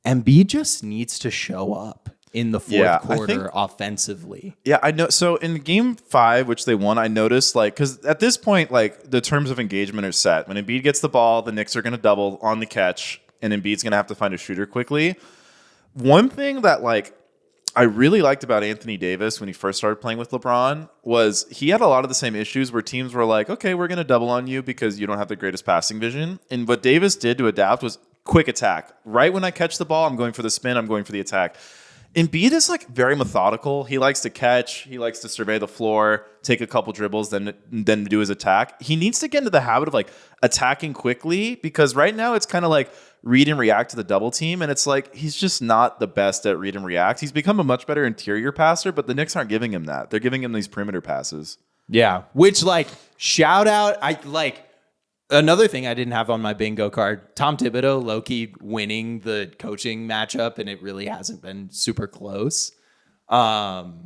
Embiid just needs to show up in the fourth quarter offensively. Yeah, I know. So in game 5, which they won, I noticed, like, because at this point, like, the terms of engagement are set. When Embiid gets the ball, the Knicks are going to double on the catch, and Embiid's going to have to find a shooter quickly. One thing that, like, I really liked about Anthony Davis when he first started playing with LeBron was he had a lot of the same issues where teams were like, okay, we're going to double on you because you don't have the greatest passing vision. And what Davis did to adapt was quick attack. Right when I catch the ball, I'm going for the spin, I'm going for the attack. Embiid is like very methodical. He likes to catch. He likes to survey the floor, take a couple dribbles, then do his attack. He needs to get into the habit of like attacking quickly because right now it's kind of like read and react to the double team. And it's like he's just not the best at read and react. He's become a much better interior passer, but the Knicks aren't giving him that. They're giving him these perimeter passes. Yeah, which like shout out. I like another thing I didn't have on my bingo card. Tom Thibodeau low-key winning the coaching matchup, and it really hasn't been super close. But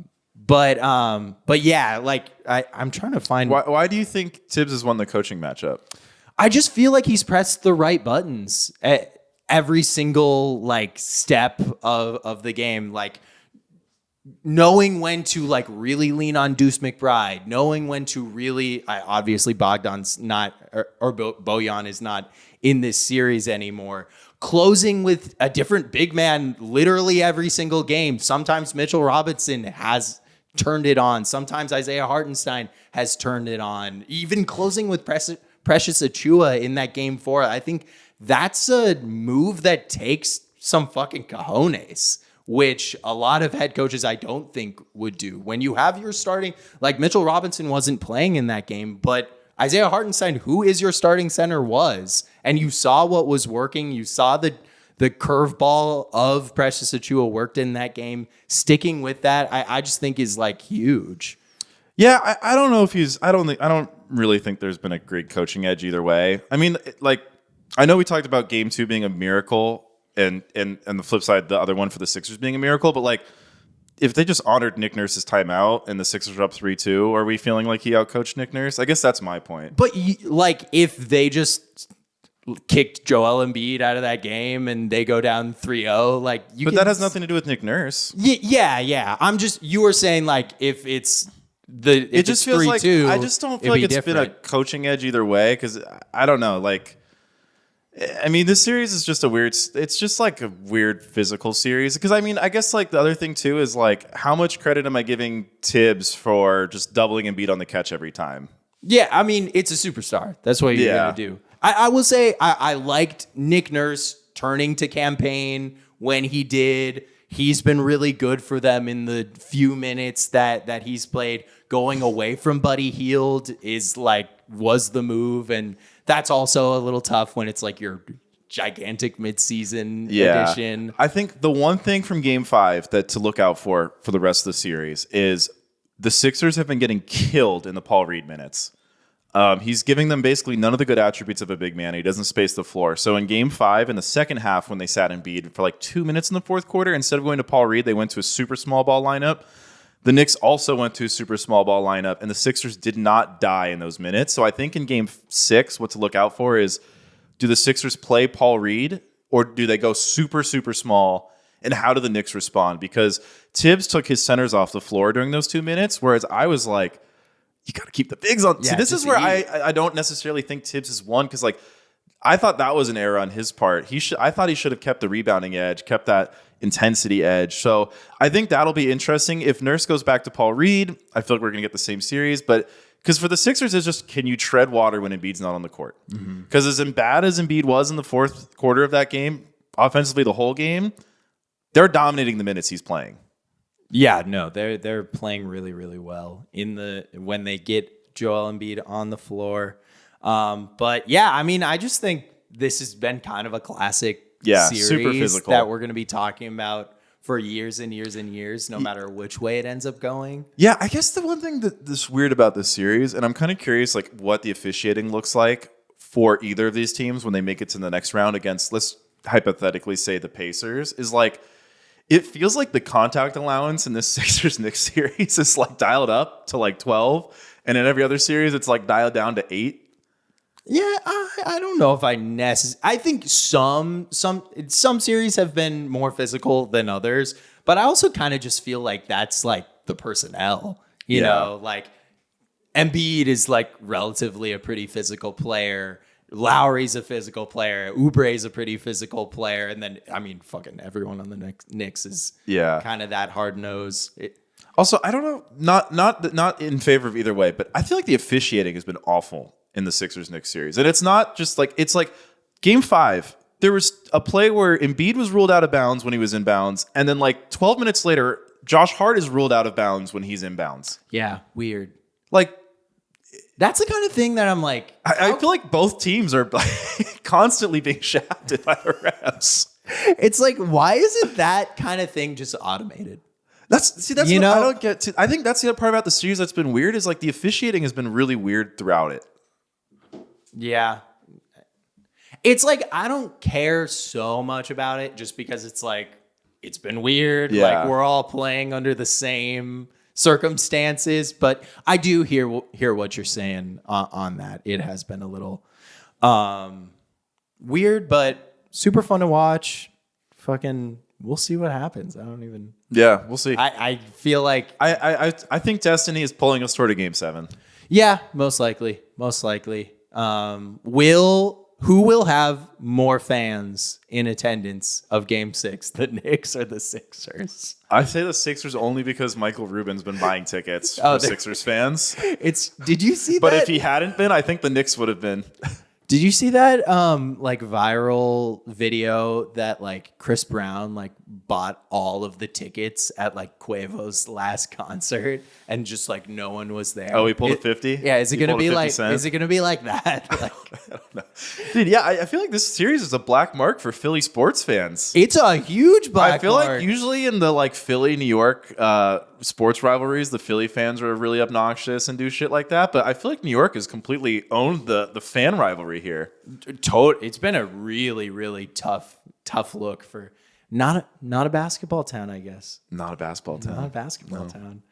yeah, like I'm trying to find Why do you think Tibbs has won the coaching matchup? I just feel like he's pressed the right buttons at every single like step of the game. Like knowing when to like really lean on Deuce McBride, knowing when to really, obviously Bogdan's not, or Bojan is not in this series anymore. Closing with a different big man literally every single game. Sometimes Mitchell Robinson has turned it on. Sometimes Isaiah Hartenstein has turned it on. Even closing with Precious Achiuwa in that game 4. I think that's a move that takes some fucking cojones, which a lot of head coaches I don't think would do. When you have your starting, like Mitchell Robinson wasn't playing in that game, but Isaiah Hartenstein, who is your starting center, was. And you saw what was working. You saw the curveball of Precious Achiuwa worked in that game. Sticking with that, I just think is like huge. Yeah, I don't know if I don't really think there's been a great coaching edge either way. I mean, like, I know we talked about game 2 being a miracle and the flip side, the other one for the Sixers being a miracle, but like, if they just honored Nick Nurse's timeout and the Sixers were up 3-2, are we feeling like he outcoached Nick Nurse? I guess that's my point. But like, if they just kicked Joel Embiid out of that game and they go down 3-0, like But that has nothing to do with Nick Nurse. Yeah. You were saying like if it's it just feels 3-2, like I just don't feel like it's been a coaching edge either way because I don't know. Like, I mean, this series is just it's just like a weird physical series. Because I mean, I guess like the other thing too is like, how much credit am I giving Tibbs for just doubling Embiid on the catch every time? Yeah, I mean, it's a superstar. That's what you're going to do. I will say I liked Nick Nurse turning to campaign when he did. He's been really good for them in the few minutes that he's played. Going away from Buddy Hield was the move, and that's also a little tough when it's like your gigantic midseason edition. I think the one thing from Game 5 that to look out for the rest of the series is the Sixers have been getting killed in the Paul Reed minutes. He's giving them basically none of the good attributes of a big man. He doesn't space the floor. So in Game 5, in the second half, when they sat Embiid for like 2 minutes in the fourth quarter, instead of going to Paul Reed, they went to a super small ball lineup. The Knicks also went to a super small ball lineup, and the Sixers did not die in those minutes. So I think in Game 6, what to look out for is, do the Sixers play Paul Reed, or do they go super, super small? And how do the Knicks respond? Because Tibbs took his centers off the floor during those 2 minutes, whereas I was like, you got to keep the bigs on. Yeah, see, this is where I don't necessarily think Tibbs has won, because like I thought that was an error on his part. I thought he should have kept the rebounding edge, kept that intensity edge. So I think that'll be interesting. If Nurse goes back to Paul Reed, I feel like we're going to get the same series. But because for the Sixers, it's just, can you tread water when Embiid's not on the court? Because as bad as Embiid was in the fourth quarter of that game, offensively the whole game, they're dominating the minutes he's playing. Yeah, no, they're playing really, really well when they get Joel Embiid on the floor. But yeah, I mean, I just think this has been kind of a classic series super physical that we're going to be talking about for years and years and years, no matter which way it ends up going. Yeah, I guess the one thing that's weird about this series, and I'm kind of curious, like what the officiating looks like for either of these teams when they make it to the next round against, let's hypothetically say, the Pacers, is like, it feels like the contact allowance in this Sixers-Knicks series is like dialed up to like 12, and in every other series it's like dialed down to 8. Yeah, I don't know if I think some series have been more physical than others, but I also kind of just feel like that's like the personnel, you know, like Embiid is like relatively a pretty physical player. Lowry's a physical player. Oubre's a pretty physical player. And then, I mean, fucking everyone on the Knicks is kind of that hard nose. Also, I don't know, not in favor of either way, but I feel like the officiating has been awful in the Sixers-Knicks series. And it's not just like, it's like Game 5, there was a play where Embiid was ruled out of bounds when he was in bounds. And then like 12 minutes later, Josh Hart is ruled out of bounds when he's in bounds. Yeah, weird. Like, that's the kind of thing that I'm like... I feel like both teams are constantly being shafted by the refs. It's like, why isn't that kind of thing just automated? That's what I don't get to. I think that's the other part about the series that's been weird is like the officiating has been really weird throughout it. Yeah. It's like, I don't care so much about it just because it's like, it's been weird. Yeah. Like, we're all playing under the same circumstances, but I do hear what you're saying on that. It has been a little weird, but super fun to watch. Fucking, we'll see what happens. I don't even... Yeah, we'll see. I feel like... I think Destiny is pulling us toward a Game 7. Yeah, most likely. Who will have more fans in attendance of Game 6, the Knicks or the Sixers? I say the Sixers only because Michael Rubin's been buying tickets for Sixers fans. Did you see but that? But if he hadn't been, I think the Knicks would have been. Did you see that like viral video that like Chris Brown like bought all of the tickets at like Quavo's last concert and just like no one was there? Oh, he pulled a 50? Yeah, is it gonna be like cent? is it gonna be like that? Like, I don't know. Dude, yeah, I feel like this series is a black mark for Philly sports fans. It's a huge black I feel mark. like usually in the like Philly, New York sports rivalries, the Philly fans are really obnoxious and do shit like that. But I feel like New York has completely owned the fan rivalry here. It's been a really, really tough look for not a basketball town, I guess. Not a basketball town. Not a basketball town.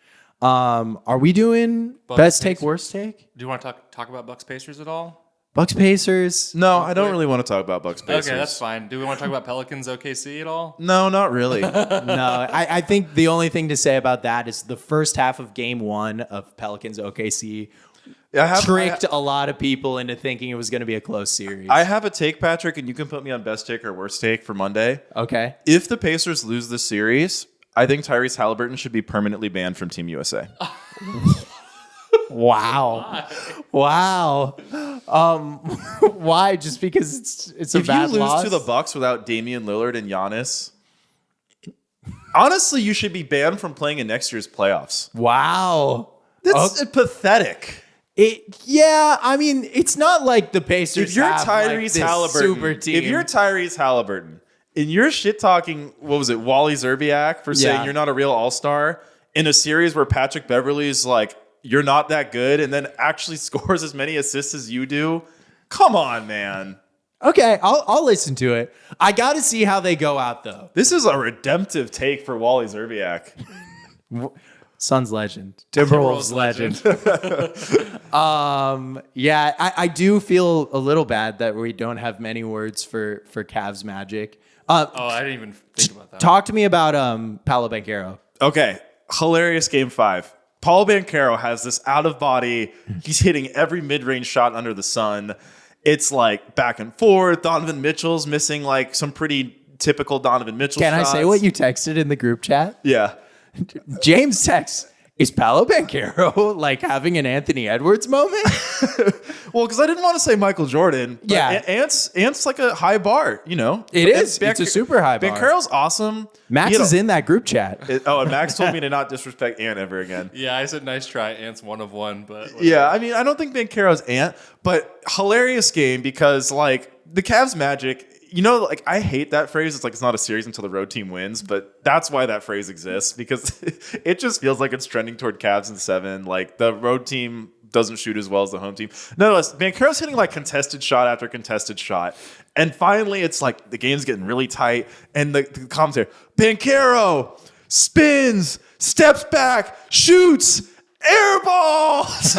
Are we doing Bucks best Pacers. take, worst take? Do you want to talk about Bucks Pacers at all? Bucks Pacers. No, I don't really want to talk about Bucks Pacers. Okay, that's fine. Do we want to talk about Pelicans OKC at all? No, not really. No, I think the only thing to say about that is the first half of Game 1 of Pelicans OKC tricked a lot of people into thinking it was going to be a close series. I have a take, Patrick, and you can put me on best take or worst take for Monday. Okay. If the Pacers lose this series, I think Tyrese Halliburton should be permanently banned from Team USA. Wow. Wow. Why? Just because it's a If bad you lose loss? to the Bucks without Damian Lillard and Giannis, honestly, you should be banned from playing in next year's playoffs. Wow. That's pathetic. Yeah, I mean, it's not like the Pacers If you're have, like, Tyrese this Halliburton, super team. if you're Tyrese Halliburton and you're shit talking, what was it, Wally Zerbiak for saying Yeah. you're not a real all-star in a series where Patrick Beverley's like, you're not that good, and then actually scores as many assists as you do. Come on, man. Okay, I'll listen to it. I got to see how they go out, though. This is a redemptive take for Wally Zerbiak. Suns legend. Timberwolves legend. Yeah, I do feel a little bad that we don't have many words for Cavs Magic. Oh, I didn't even think about that. Talk to me about Paolo Banchero. Okay, hilarious Game 5. Paul Banchero has this out of body. He's hitting every mid-range shot under the sun. It's like back and forth. Donovan Mitchell's missing like some pretty typical Donovan Mitchell Can shots. I say what you texted in the group chat? Yeah. James texts, is Paolo Banchero like having an Anthony Edwards moment? Well, because I didn't want to say Michael Jordan. But Yeah. Ant's like a high bar, you know? It is. It's a super high bar. Banchero's awesome. Max is in that group chat. And Max told me to not disrespect Ant ever again. Yeah, I said nice try. Ant's 1 of 1, but whatever. Yeah, I mean, I don't think Banchero's Ant, but hilarious game because, like, the Cavs Magic, you know, like, I hate that phrase. It's like, it's not a series until the road team wins, but that's why that phrase exists because it just feels like it's trending toward Cavs in 7. Like, the road team doesn't shoot as well as the home team. Nonetheless, Banchero's hitting, like, contested shot after contested shot. And finally, it's like the game's getting really tight, and the commentator, Banchero spins, steps back, shoots, air balls.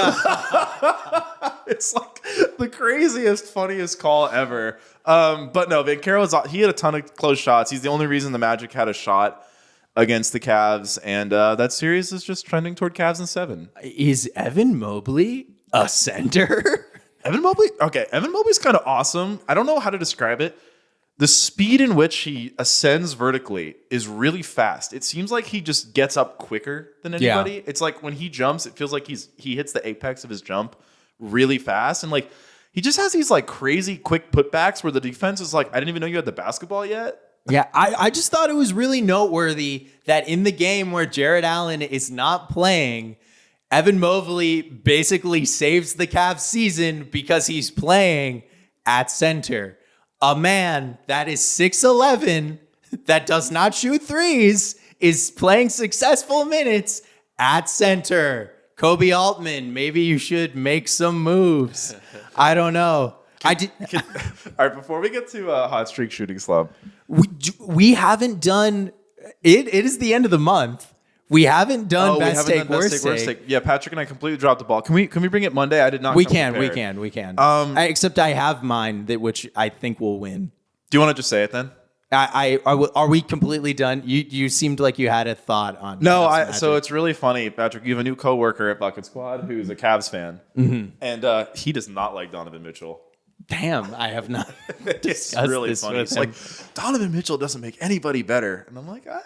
It's like the craziest, funniest call ever. But no, he had a ton of close shots. He's the only reason the Magic had a shot against the Cavs, and that series is just trending toward Cavs in 7. Is Evan Mobley a center? Evan Mobley. Okay, Evan Mobley's kind of awesome. I don't know how to describe it. The speed in which he ascends vertically is really fast. It seems like he just gets up quicker than anybody. Yeah. It's like when he jumps, it feels like he hits the apex of his jump really fast. And like he just has these like crazy quick putbacks where the defense is like, I didn't even know you had the basketball yet. Yeah, I just thought it was really noteworthy that in the game where Jared Allen is not playing, Evan Mobley basically saves the Cavs season because he's playing at center. A man that is 6'11", that does not shoot threes, is playing successful minutes at center. Kobe Altman, maybe you should make some moves. I don't know. All right, before we get to Hot Streak Shooting Slump. We haven't done, it is the end of the month. We haven't done best take, worst take. Yeah, Patrick and I completely dropped the ball. Can we bring it Monday? I did not. We can. Except I have mine which I think will win. Do you want to just say it then? Are we completely done? You seemed like you had a thought on. No, so it's really funny, Patrick. You have a new coworker at Bucket Squad who's a Cavs fan, and he does not like Donovan Mitchell. Damn, I have not. It's really funny. It's like Donovan Mitchell doesn't make anybody better, and I'm like, I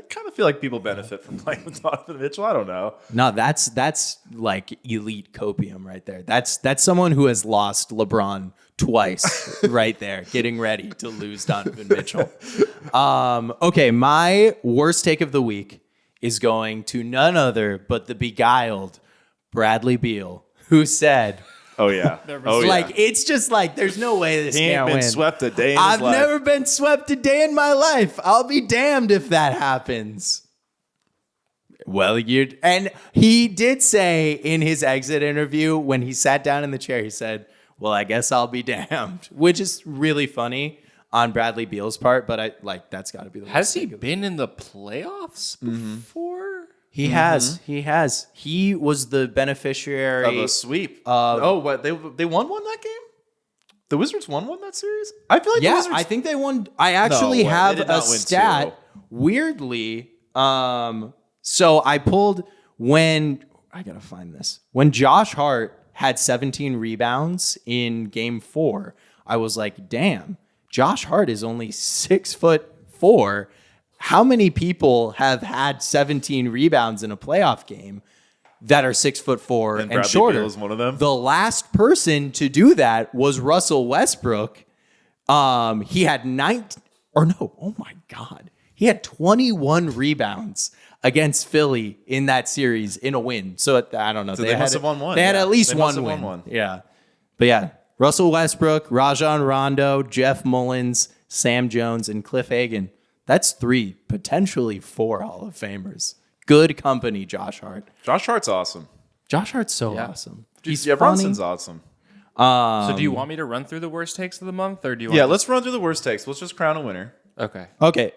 kind of feel like people benefit from playing with Donovan Mitchell. I don't know. No, that's like elite copium right there. That's someone who has lost LeBron twice right there, getting ready to lose Donovan Mitchell. Okay, my worst take of the week is going to none other but the beguiled Bradley Beal, who said. Oh yeah. It's just like there's no way this can't win. He ain't been swept a day in his life. I've never been swept a day in my life. I'll be damned if that happens. Well, and he did say in his exit interview when he sat down in the chair, he said, "Well, I guess I'll be damned," which is really funny on Bradley Beal's part. But that's got to be the. Has he been in the playoffs before? He has. He was the beneficiary of a sweep. What they won that game? The Wizards won that series? I feel like the Wizards. I think they won. I actually have a stat. Weirdly, so I pulled when I gotta find this. When Josh Hart had 17 rebounds in Game 4, I was like, "Damn, Josh Hart is only 6'4". How many people have had 17 rebounds in a playoff game that are 6'4" and shorter? Beal is one of them. The last person to do that was Russell Westbrook. He had he had 21 rebounds against Philly in that series in a win. So I don't know. So they must have won one. They had at least one win. Yeah. But yeah, Russell Westbrook, Rajon Rondo, Jeff Mullins, Sam Jones, and Cliff Hagan. That's 3, potentially 4 Hall of Famers. Good company, Josh Hart. Josh Hart's awesome. Josh Hart's so awesome. He's Brunson's awesome. So do you want me to run through the worst takes of the month, or do you? Let's run through the worst takes. Let's just crown a winner. Okay.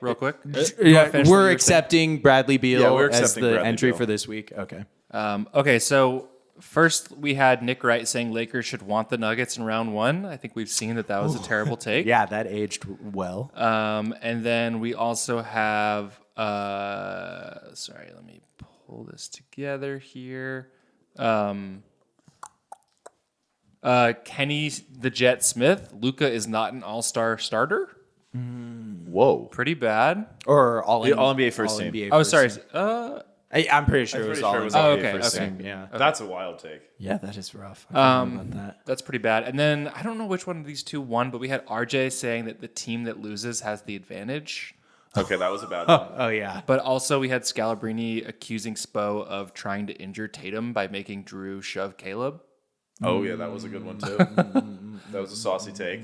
Real quick. We're accepting Bradley Beal as the Bradley entry Beal for this week. Okay. Okay. So first we had Nick Wright saying Lakers should want the Nuggets in round 1. I think we've seen that was a terrible take. Yeah, that aged well. And then we also have. Sorry, let me pull this together here. Kenny the Jet Smith. Luka is not an all-star starter. Whoa. Pretty bad. Or all-NBA first team. Sorry. I'm pretty sure it was all NBA first okay. team. Yeah. That's a wild take. Yeah, that is rough. I forgot about that. That's pretty bad. And then I don't know which one of these two won, but we had RJ saying that the team that loses has the advantage. Okay, that was a bad one. Oh, yeah. But also we had Scalabrini accusing Spo of trying to injure Tatum by making Drew shove Caleb. Oh, yeah, that was a good one, too. That was a saucy take.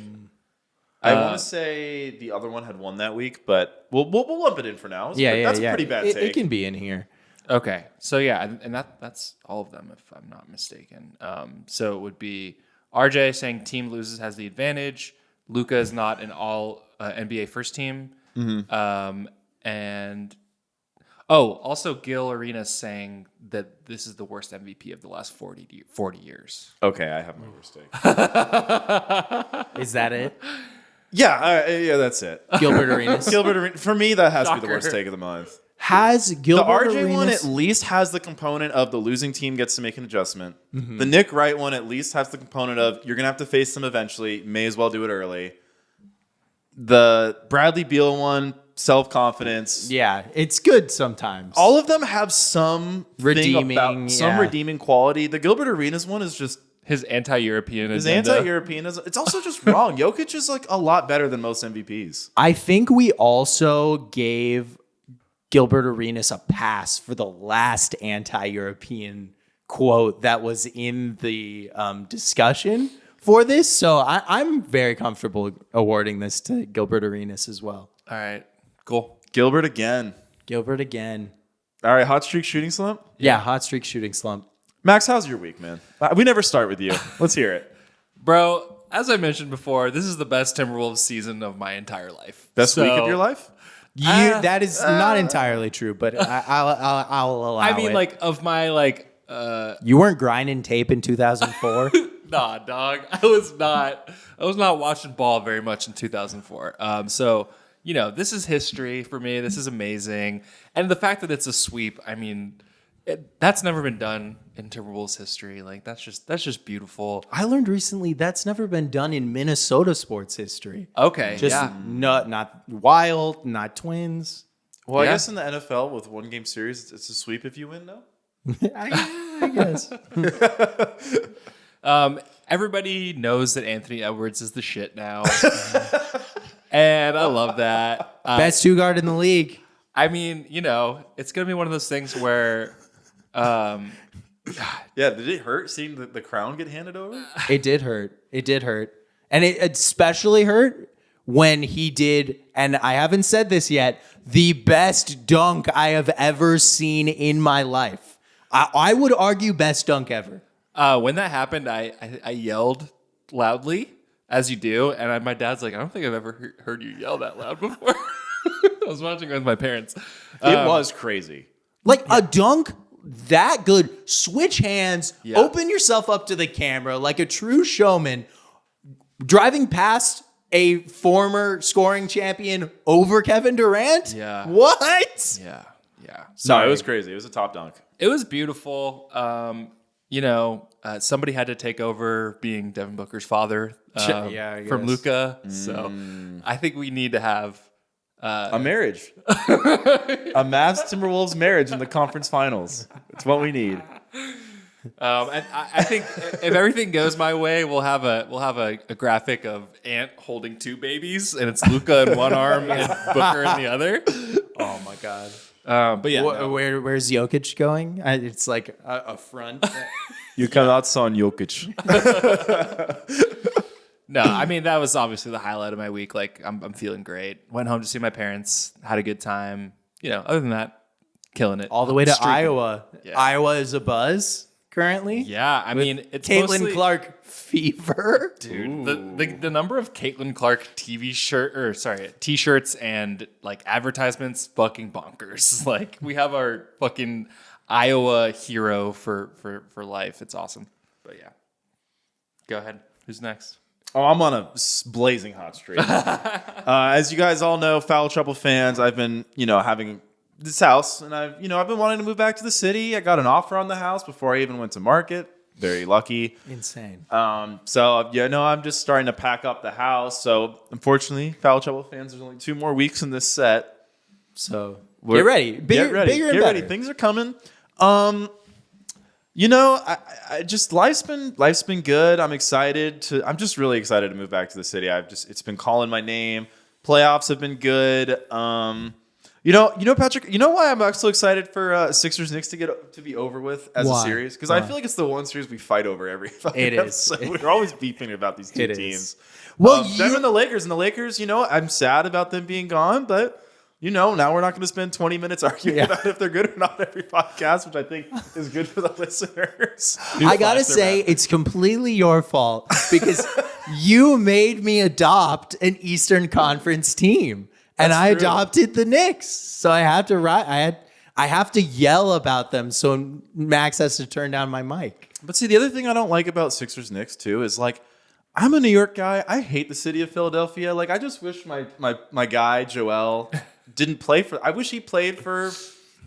I want to say the other one had won that week, but we'll lump it in for now. That's a pretty bad take. It can be in here. Okay, so yeah, and that's all of them, if I'm not mistaken. So it would be RJ saying team loses has the advantage. Luka is not an all NBA first team. And also Gil Arenas saying that this is the worst MVP of the last 40 years. Okay, I have my worst take. Is that it? Yeah, that's it. Gilbert Arenas. For me, that has to be the worst take of the month. Has The Gilbert RJ one Arenas- at least has the component of the losing team gets to make an adjustment. The Nick Wright one at least has the component of you're going to have to face them eventually. May as well do it early. The Bradley Beal one, self-confidence. Yeah, it's good sometimes. All of them have some Redeeming, some yeah. redeeming quality. The Gilbert Arenas one is just His anti-European his agenda. anti-Europeanism. It's also just wrong. Jokic is like a lot better than most MVPs. I think we also gave Gilbert Arenas a pass for the last anti-European quote that was in the discussion for this. So I'm very comfortable awarding this to Gilbert Arenas as well. All right, cool. Gilbert again. Gilbert again. All right, hot streak shooting slump. Yeah, hot streak shooting slump. Max, how's your week, man? We never start with you. Let's hear it. Bro, as I mentioned before, this is the best Timberwolves season of my entire life. Best week of your life? That is not entirely true, but I'll allow it. I mean, like, of my, like, You weren't grinding tape in 2004? nah, dog. I was not watching ball very much in 2004. So, you know, this is history for me. This is amazing. And the fact that it's a sweep, I mean, that's never been done in Timberwolves history. Like, that's just beautiful. I learned recently that's never been done in Minnesota sports history. Okay, Just yeah. not Wild, not Twins. Well, Yeah. I guess in the NFL with one game series, it's a sweep if you win, no? I guess. Everybody knows that Anthony Edwards is the shit now. And I love that. Best two guard in the league. I mean, you know, it's going to be one of those things where Yeah, did it hurt seeing the crown get handed over? It did hurt. It did hurt. And it especially hurt when he did, and I haven't said this yet, the best dunk I have ever seen in my life. I would argue best dunk ever. when that happened, I yelled loudly, as you do. And my dad's like, I don't think I've ever heard you yell that loud before. I was watching it with my parents. It was crazy. Like a dunk that good. Switch hands, Yeah. open yourself up to the camera like a true showman, driving past a former scoring champion over Kevin Durant? Yeah. What? Yeah. No, it was crazy. It was a top dunk. It was beautiful. Somebody had to take over being Devin Booker's father Yeah, I from guess. Luka. So I think we need to have A marriage. A Mavs Timberwolves marriage in the conference finals. It's what we need. and I think if everything goes my way, we'll have a graphic of Ant holding two babies, and it's Luka in one arm and Booker in the other. Oh my god. But yeah, no. Where's Jokic going? It's like a front. You cannot son Jokic. No, I mean that was obviously the highlight of my week. Like I'm feeling great. Went home to see my parents, had a good time. You know, other than that, killing it. All the way to Streaking. Iowa. Yeah. Iowa is a buzz currently. Yeah, I mean it's Caitlin mostly, Clark fever. dude. The number of Caitlin Clark t-shirts and like advertisements fucking bonkers. Like we have our fucking Iowa hero for life. It's awesome. But yeah. Go ahead. Who's next? Oh, I'm on a blazing hot streak. As you guys all know, Foul Trouble fans, I've been, having this house, and I've been wanting to move back to the city. I got an offer on the house before I even went to market. Very lucky. Insane. So I'm just starting to pack up the house. So unfortunately, Foul Trouble fans, there's only 2 more weeks in this set. So get ready. Bigger and Get better. ready. Things are coming. I just life's been good. I'm just really excited to move back to the city. It's been calling my name. Playoffs have been good. Patrick, you know why I'm so excited for Sixers Knicks to be over with as Why? a series? Because Why? I feel like it's the one series we fight over every fucking It is. episode. We're always beefing about these two It is. teams. Well, them and the Lakers. And the Lakers, I'm sad about them being gone, but now we're not going to spend 20 minutes arguing about if they're good or not every podcast, which I think is good for the listeners. I gotta say, it's completely your fault because you made me adopt an Eastern Conference team, and I adopted the Knicks. So I have to I have to yell about them. So Max has to turn down my mic. But see, the other thing I don't like about Sixers Knicks too is like, I'm a New York guy. I hate the city of Philadelphia. Like, I just wish my guy Joel didn't play for. I wish he played for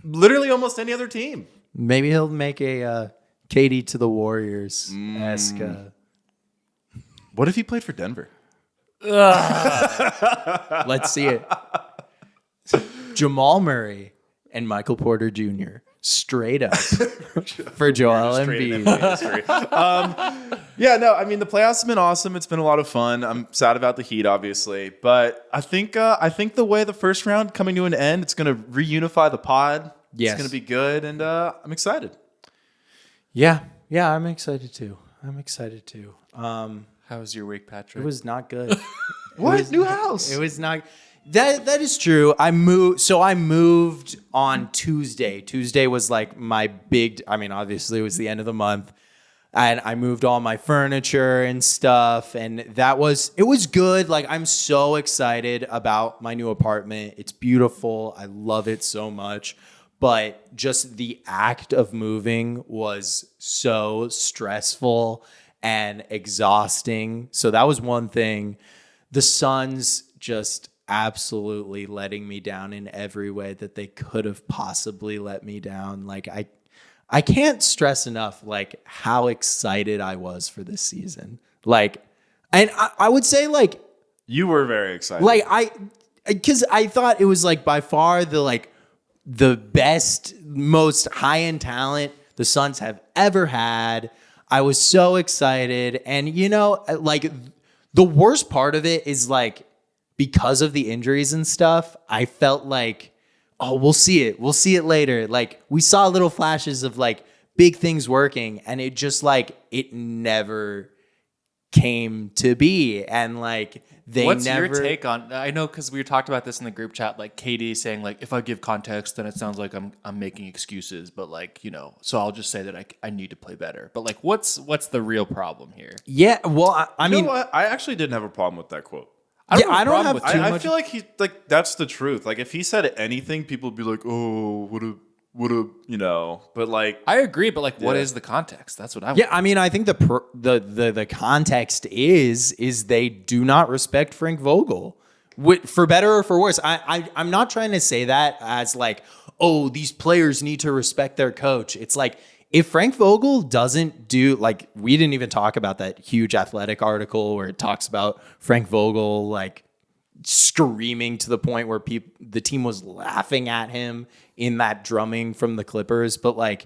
literally almost any other team. Maybe he'll make a KD to the Warriors-esque. What if he played for Denver? Let's see it. Jamal Murray and Michael Porter Jr. straight up for Joel Embiid. Yeah, no, I mean the playoffs have been awesome. It's been a lot of fun. I'm sad about the Heat, obviously, but I think the way the first round coming to an end, it's going to reunify the pod. Yes. It's going to be good, and I'm excited. Yeah, I'm excited too. How was your week, Patrick? It was not good. What? New house? It was not. That is true. I moved on Tuesday. Tuesday was like my big. I mean, obviously, it was the end of the month, and I moved all my furniture and stuff, and it was good. Like, I'm so excited about my new apartment. It's beautiful. I love it so much. But just the act of moving was so stressful and exhausting. So that was one thing. The Suns just absolutely letting me down in every way that they could have possibly let me down. Like, I can't stress enough like how excited I was for this season. Like, and I would say like You were very excited. like because I thought it was like by far the best, most high-end talent the Suns have ever had. I was so excited. And, like, the worst part of it is, like, because of the injuries and stuff, I felt like, oh, we'll see it. We'll see it later. Like, we saw little flashes of, like, big things working. And it just, like, it never came to be. And, like, What's your take on? I know because we talked about this in the group chat. Like KD saying, like, if I give context, then it sounds like I'm making excuses. But like, so I'll just say that I need to play better. But like, what's the real problem here? Yeah, well, I you mean, know what? I actually didn't have a problem with that quote. I don't have too I much. feel like that's the truth. Like if he said anything, people would be like, oh, would have, but like I agree, but like, what is the context? That's what I want. Yeah, I mean, I think the context is they do not respect Frank Vogel, for better or for worse. I'm not trying to say that as like, oh, these players need to respect their coach. It's like if Frank Vogel doesn't do, like, we didn't even talk about that huge Athletic article where it talks about Frank Vogel like screaming to the point where the team was laughing at him in that drumming from the Clippers. But like,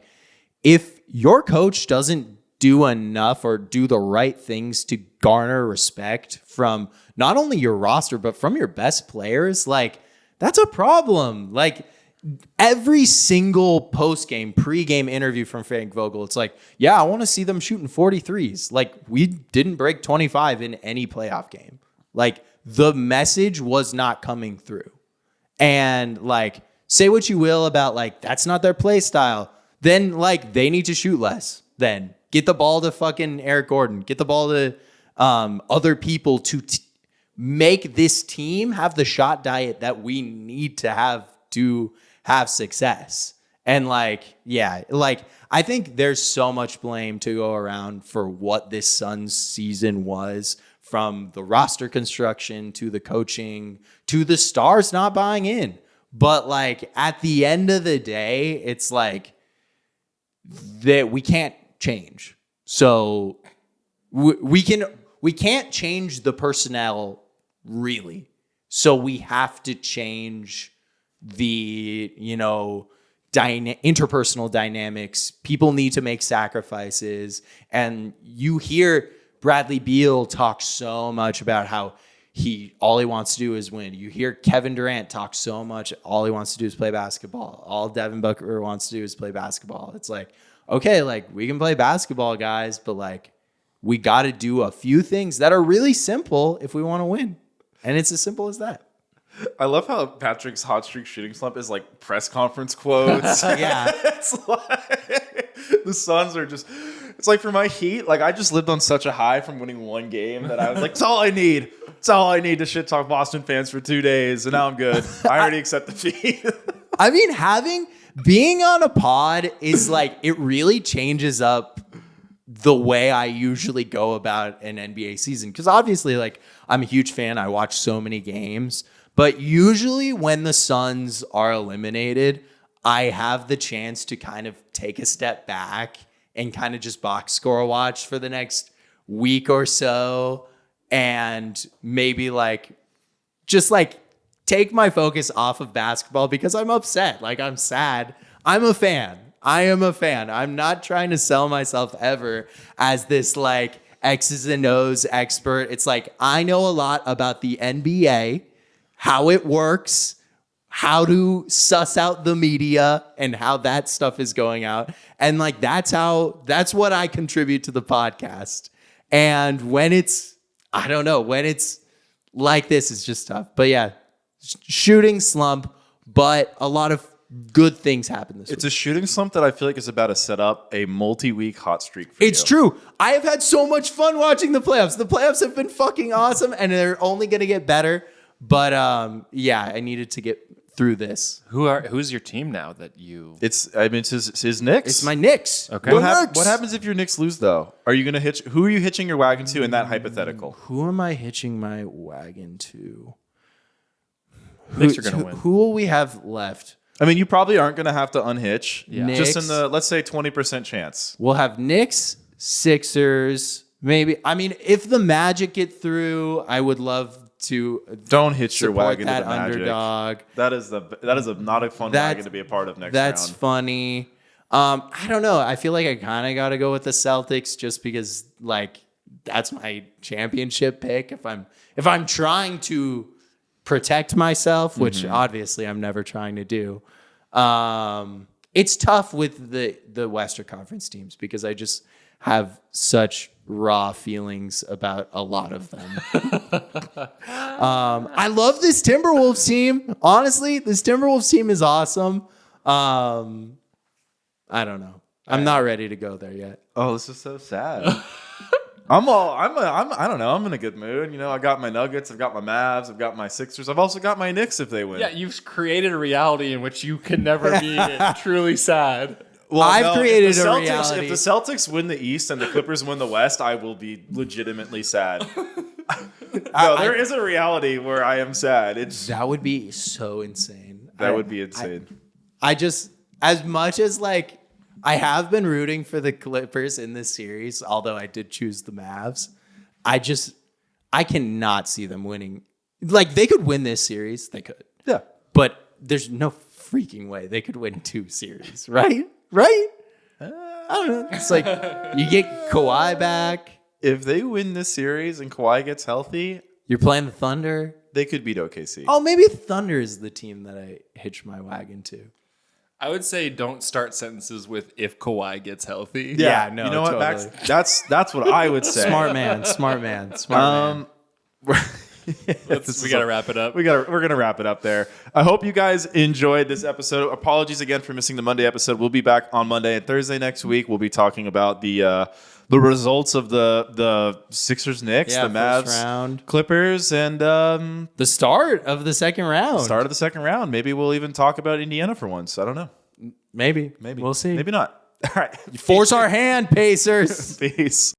if your coach doesn't do enough or do the right things to garner respect from not only your roster, but from your best players, like, that's a problem. Like, every single post-game, pre-game interview from Frank Vogel, it's like, yeah, I want to see them shooting 43s. Like, we didn't break 25 in any playoff game. Like, the message was not coming through. And like, say what you will about like, that's not their play style. Then like, they need to shoot less. Then get the ball to fucking Eric Gordon. Get the ball to other people to make this team have the shot diet that we need to have success. And like, yeah, like, I think there's so much blame to go around for what this Suns season was, from the roster construction to the coaching to the stars not buying in. But like, at the end of the day, it's like that we can't change. So we can't change the personnel really. So we have to change the, interpersonal dynamics. People need to make sacrifices. And you hear Bradley Beal talks so much about how all he wants to do is win. You hear Kevin Durant talk so much, all he wants to do is play basketball. All Devin Booker wants to do is play basketball. It's like, okay, like, we can play basketball, guys, but like, we got to do a few things that are really simple if we want to win. And it's as simple as that. I love how Patrick's Hot Streak Shooting Slump is like press conference quotes. Yeah. It's like the Suns are just, it's like for my Heat, like I just lived on such a high from winning one game that I was like, it's all I need. It's all I need to shit talk Boston fans for 2 days and now I'm good. I already accept defeat. I mean, being on a pod is like, it really changes up the way I usually go about an NBA season. Because obviously, like, I'm a huge fan. I watch so many games. But usually when the Suns are eliminated, I have the chance to kind of take a step back and kind of just box score watch for the next week or so, and maybe just take my focus off of basketball because I'm upset. Like, I'm sad. I'm a fan. I am a fan. I'm not trying to sell myself ever as this X's and O's expert. It's I know a lot about the NBA, how it works, how to suss out the media and how that stuff is going out. And that's what I contribute to the podcast. And when it's like this, it's just tough. But yeah, shooting slump, but a lot of good things happen this week. It's a shooting slump that I feel like is about to set up a multi-week hot streak for It's true. I have had so much fun watching the playoffs. The playoffs have been fucking awesome, and they're only going to get better. But yeah, I needed to get through this. Who's your team now that you? It's his Knicks. It's my Knicks. Okay. What happens if your Knicks lose though? Are you gonna hitch? Who are you hitching your wagon to in that hypothetical? Who am I hitching my wagon to? Knicks are gonna win. Who will we have left? I mean, you probably aren't gonna have to unhitch. Yeah. Just in Knicks. the let's say 20% chance. We'll have Knicks, Sixers, maybe. I mean, if the Magic get through, I would love to Don't hitch your support wagon that to the Magic. underdog. That is not a fun wagon to be a part of next That's round. funny. I don't know. I feel like I kind of got to go with the Celtics just because that's my championship pick. If I'm trying to protect myself, which obviously I'm never trying to do. It's tough with the Western Conference teams because I just have such raw feelings about a lot of them. I love this Timberwolves team. Honestly, this Timberwolves team is awesome. I don't know. I'm not ready to go there yet. Oh, this is so sad. I don't know. I'm in a good mood. You know, I got my Nuggets, I've got my Mavs, I've got my Sixers. I've also got my Knicks if they win. Yeah, you've created a reality in which you can never be truly sad. Well, I've created if the a Celtics, reality. If the Celtics win the East and the Clippers win the West, I will be legitimately sad. There is a reality where I am sad. That would be so insane. That would be insane. I just, as much as I have been rooting for the Clippers in this series, although I did choose the Mavs, I cannot see them winning. They could win this series. They could. Yeah. But there's no freaking way they could win 2 series, right? Right? I don't know. It's you get Kawhi back. If they win this series and Kawhi gets healthy, You're playing the Thunder. they could beat OKC. Oh, maybe Thunder is the team that I hitch my wagon to. I would say don't start sentences with "if Kawhi gets healthy." Yeah, no, you know what, totally. Max? That's what I would say. Smart man. We gotta wrap it up. We're gonna wrap it up there. I hope you guys enjoyed this episode. Apologies again for missing the Monday episode. We'll be back on Monday and Thursday next week. We'll be talking about the results of the Sixers, Knicks, the Mavs, first round. Clippers, and The start of the second round. start of the second round. Maybe we'll even talk about Indiana for once. I don't know. Maybe. Maybe We'll see. Maybe not. All right. Force our hand, Pacers. Peace.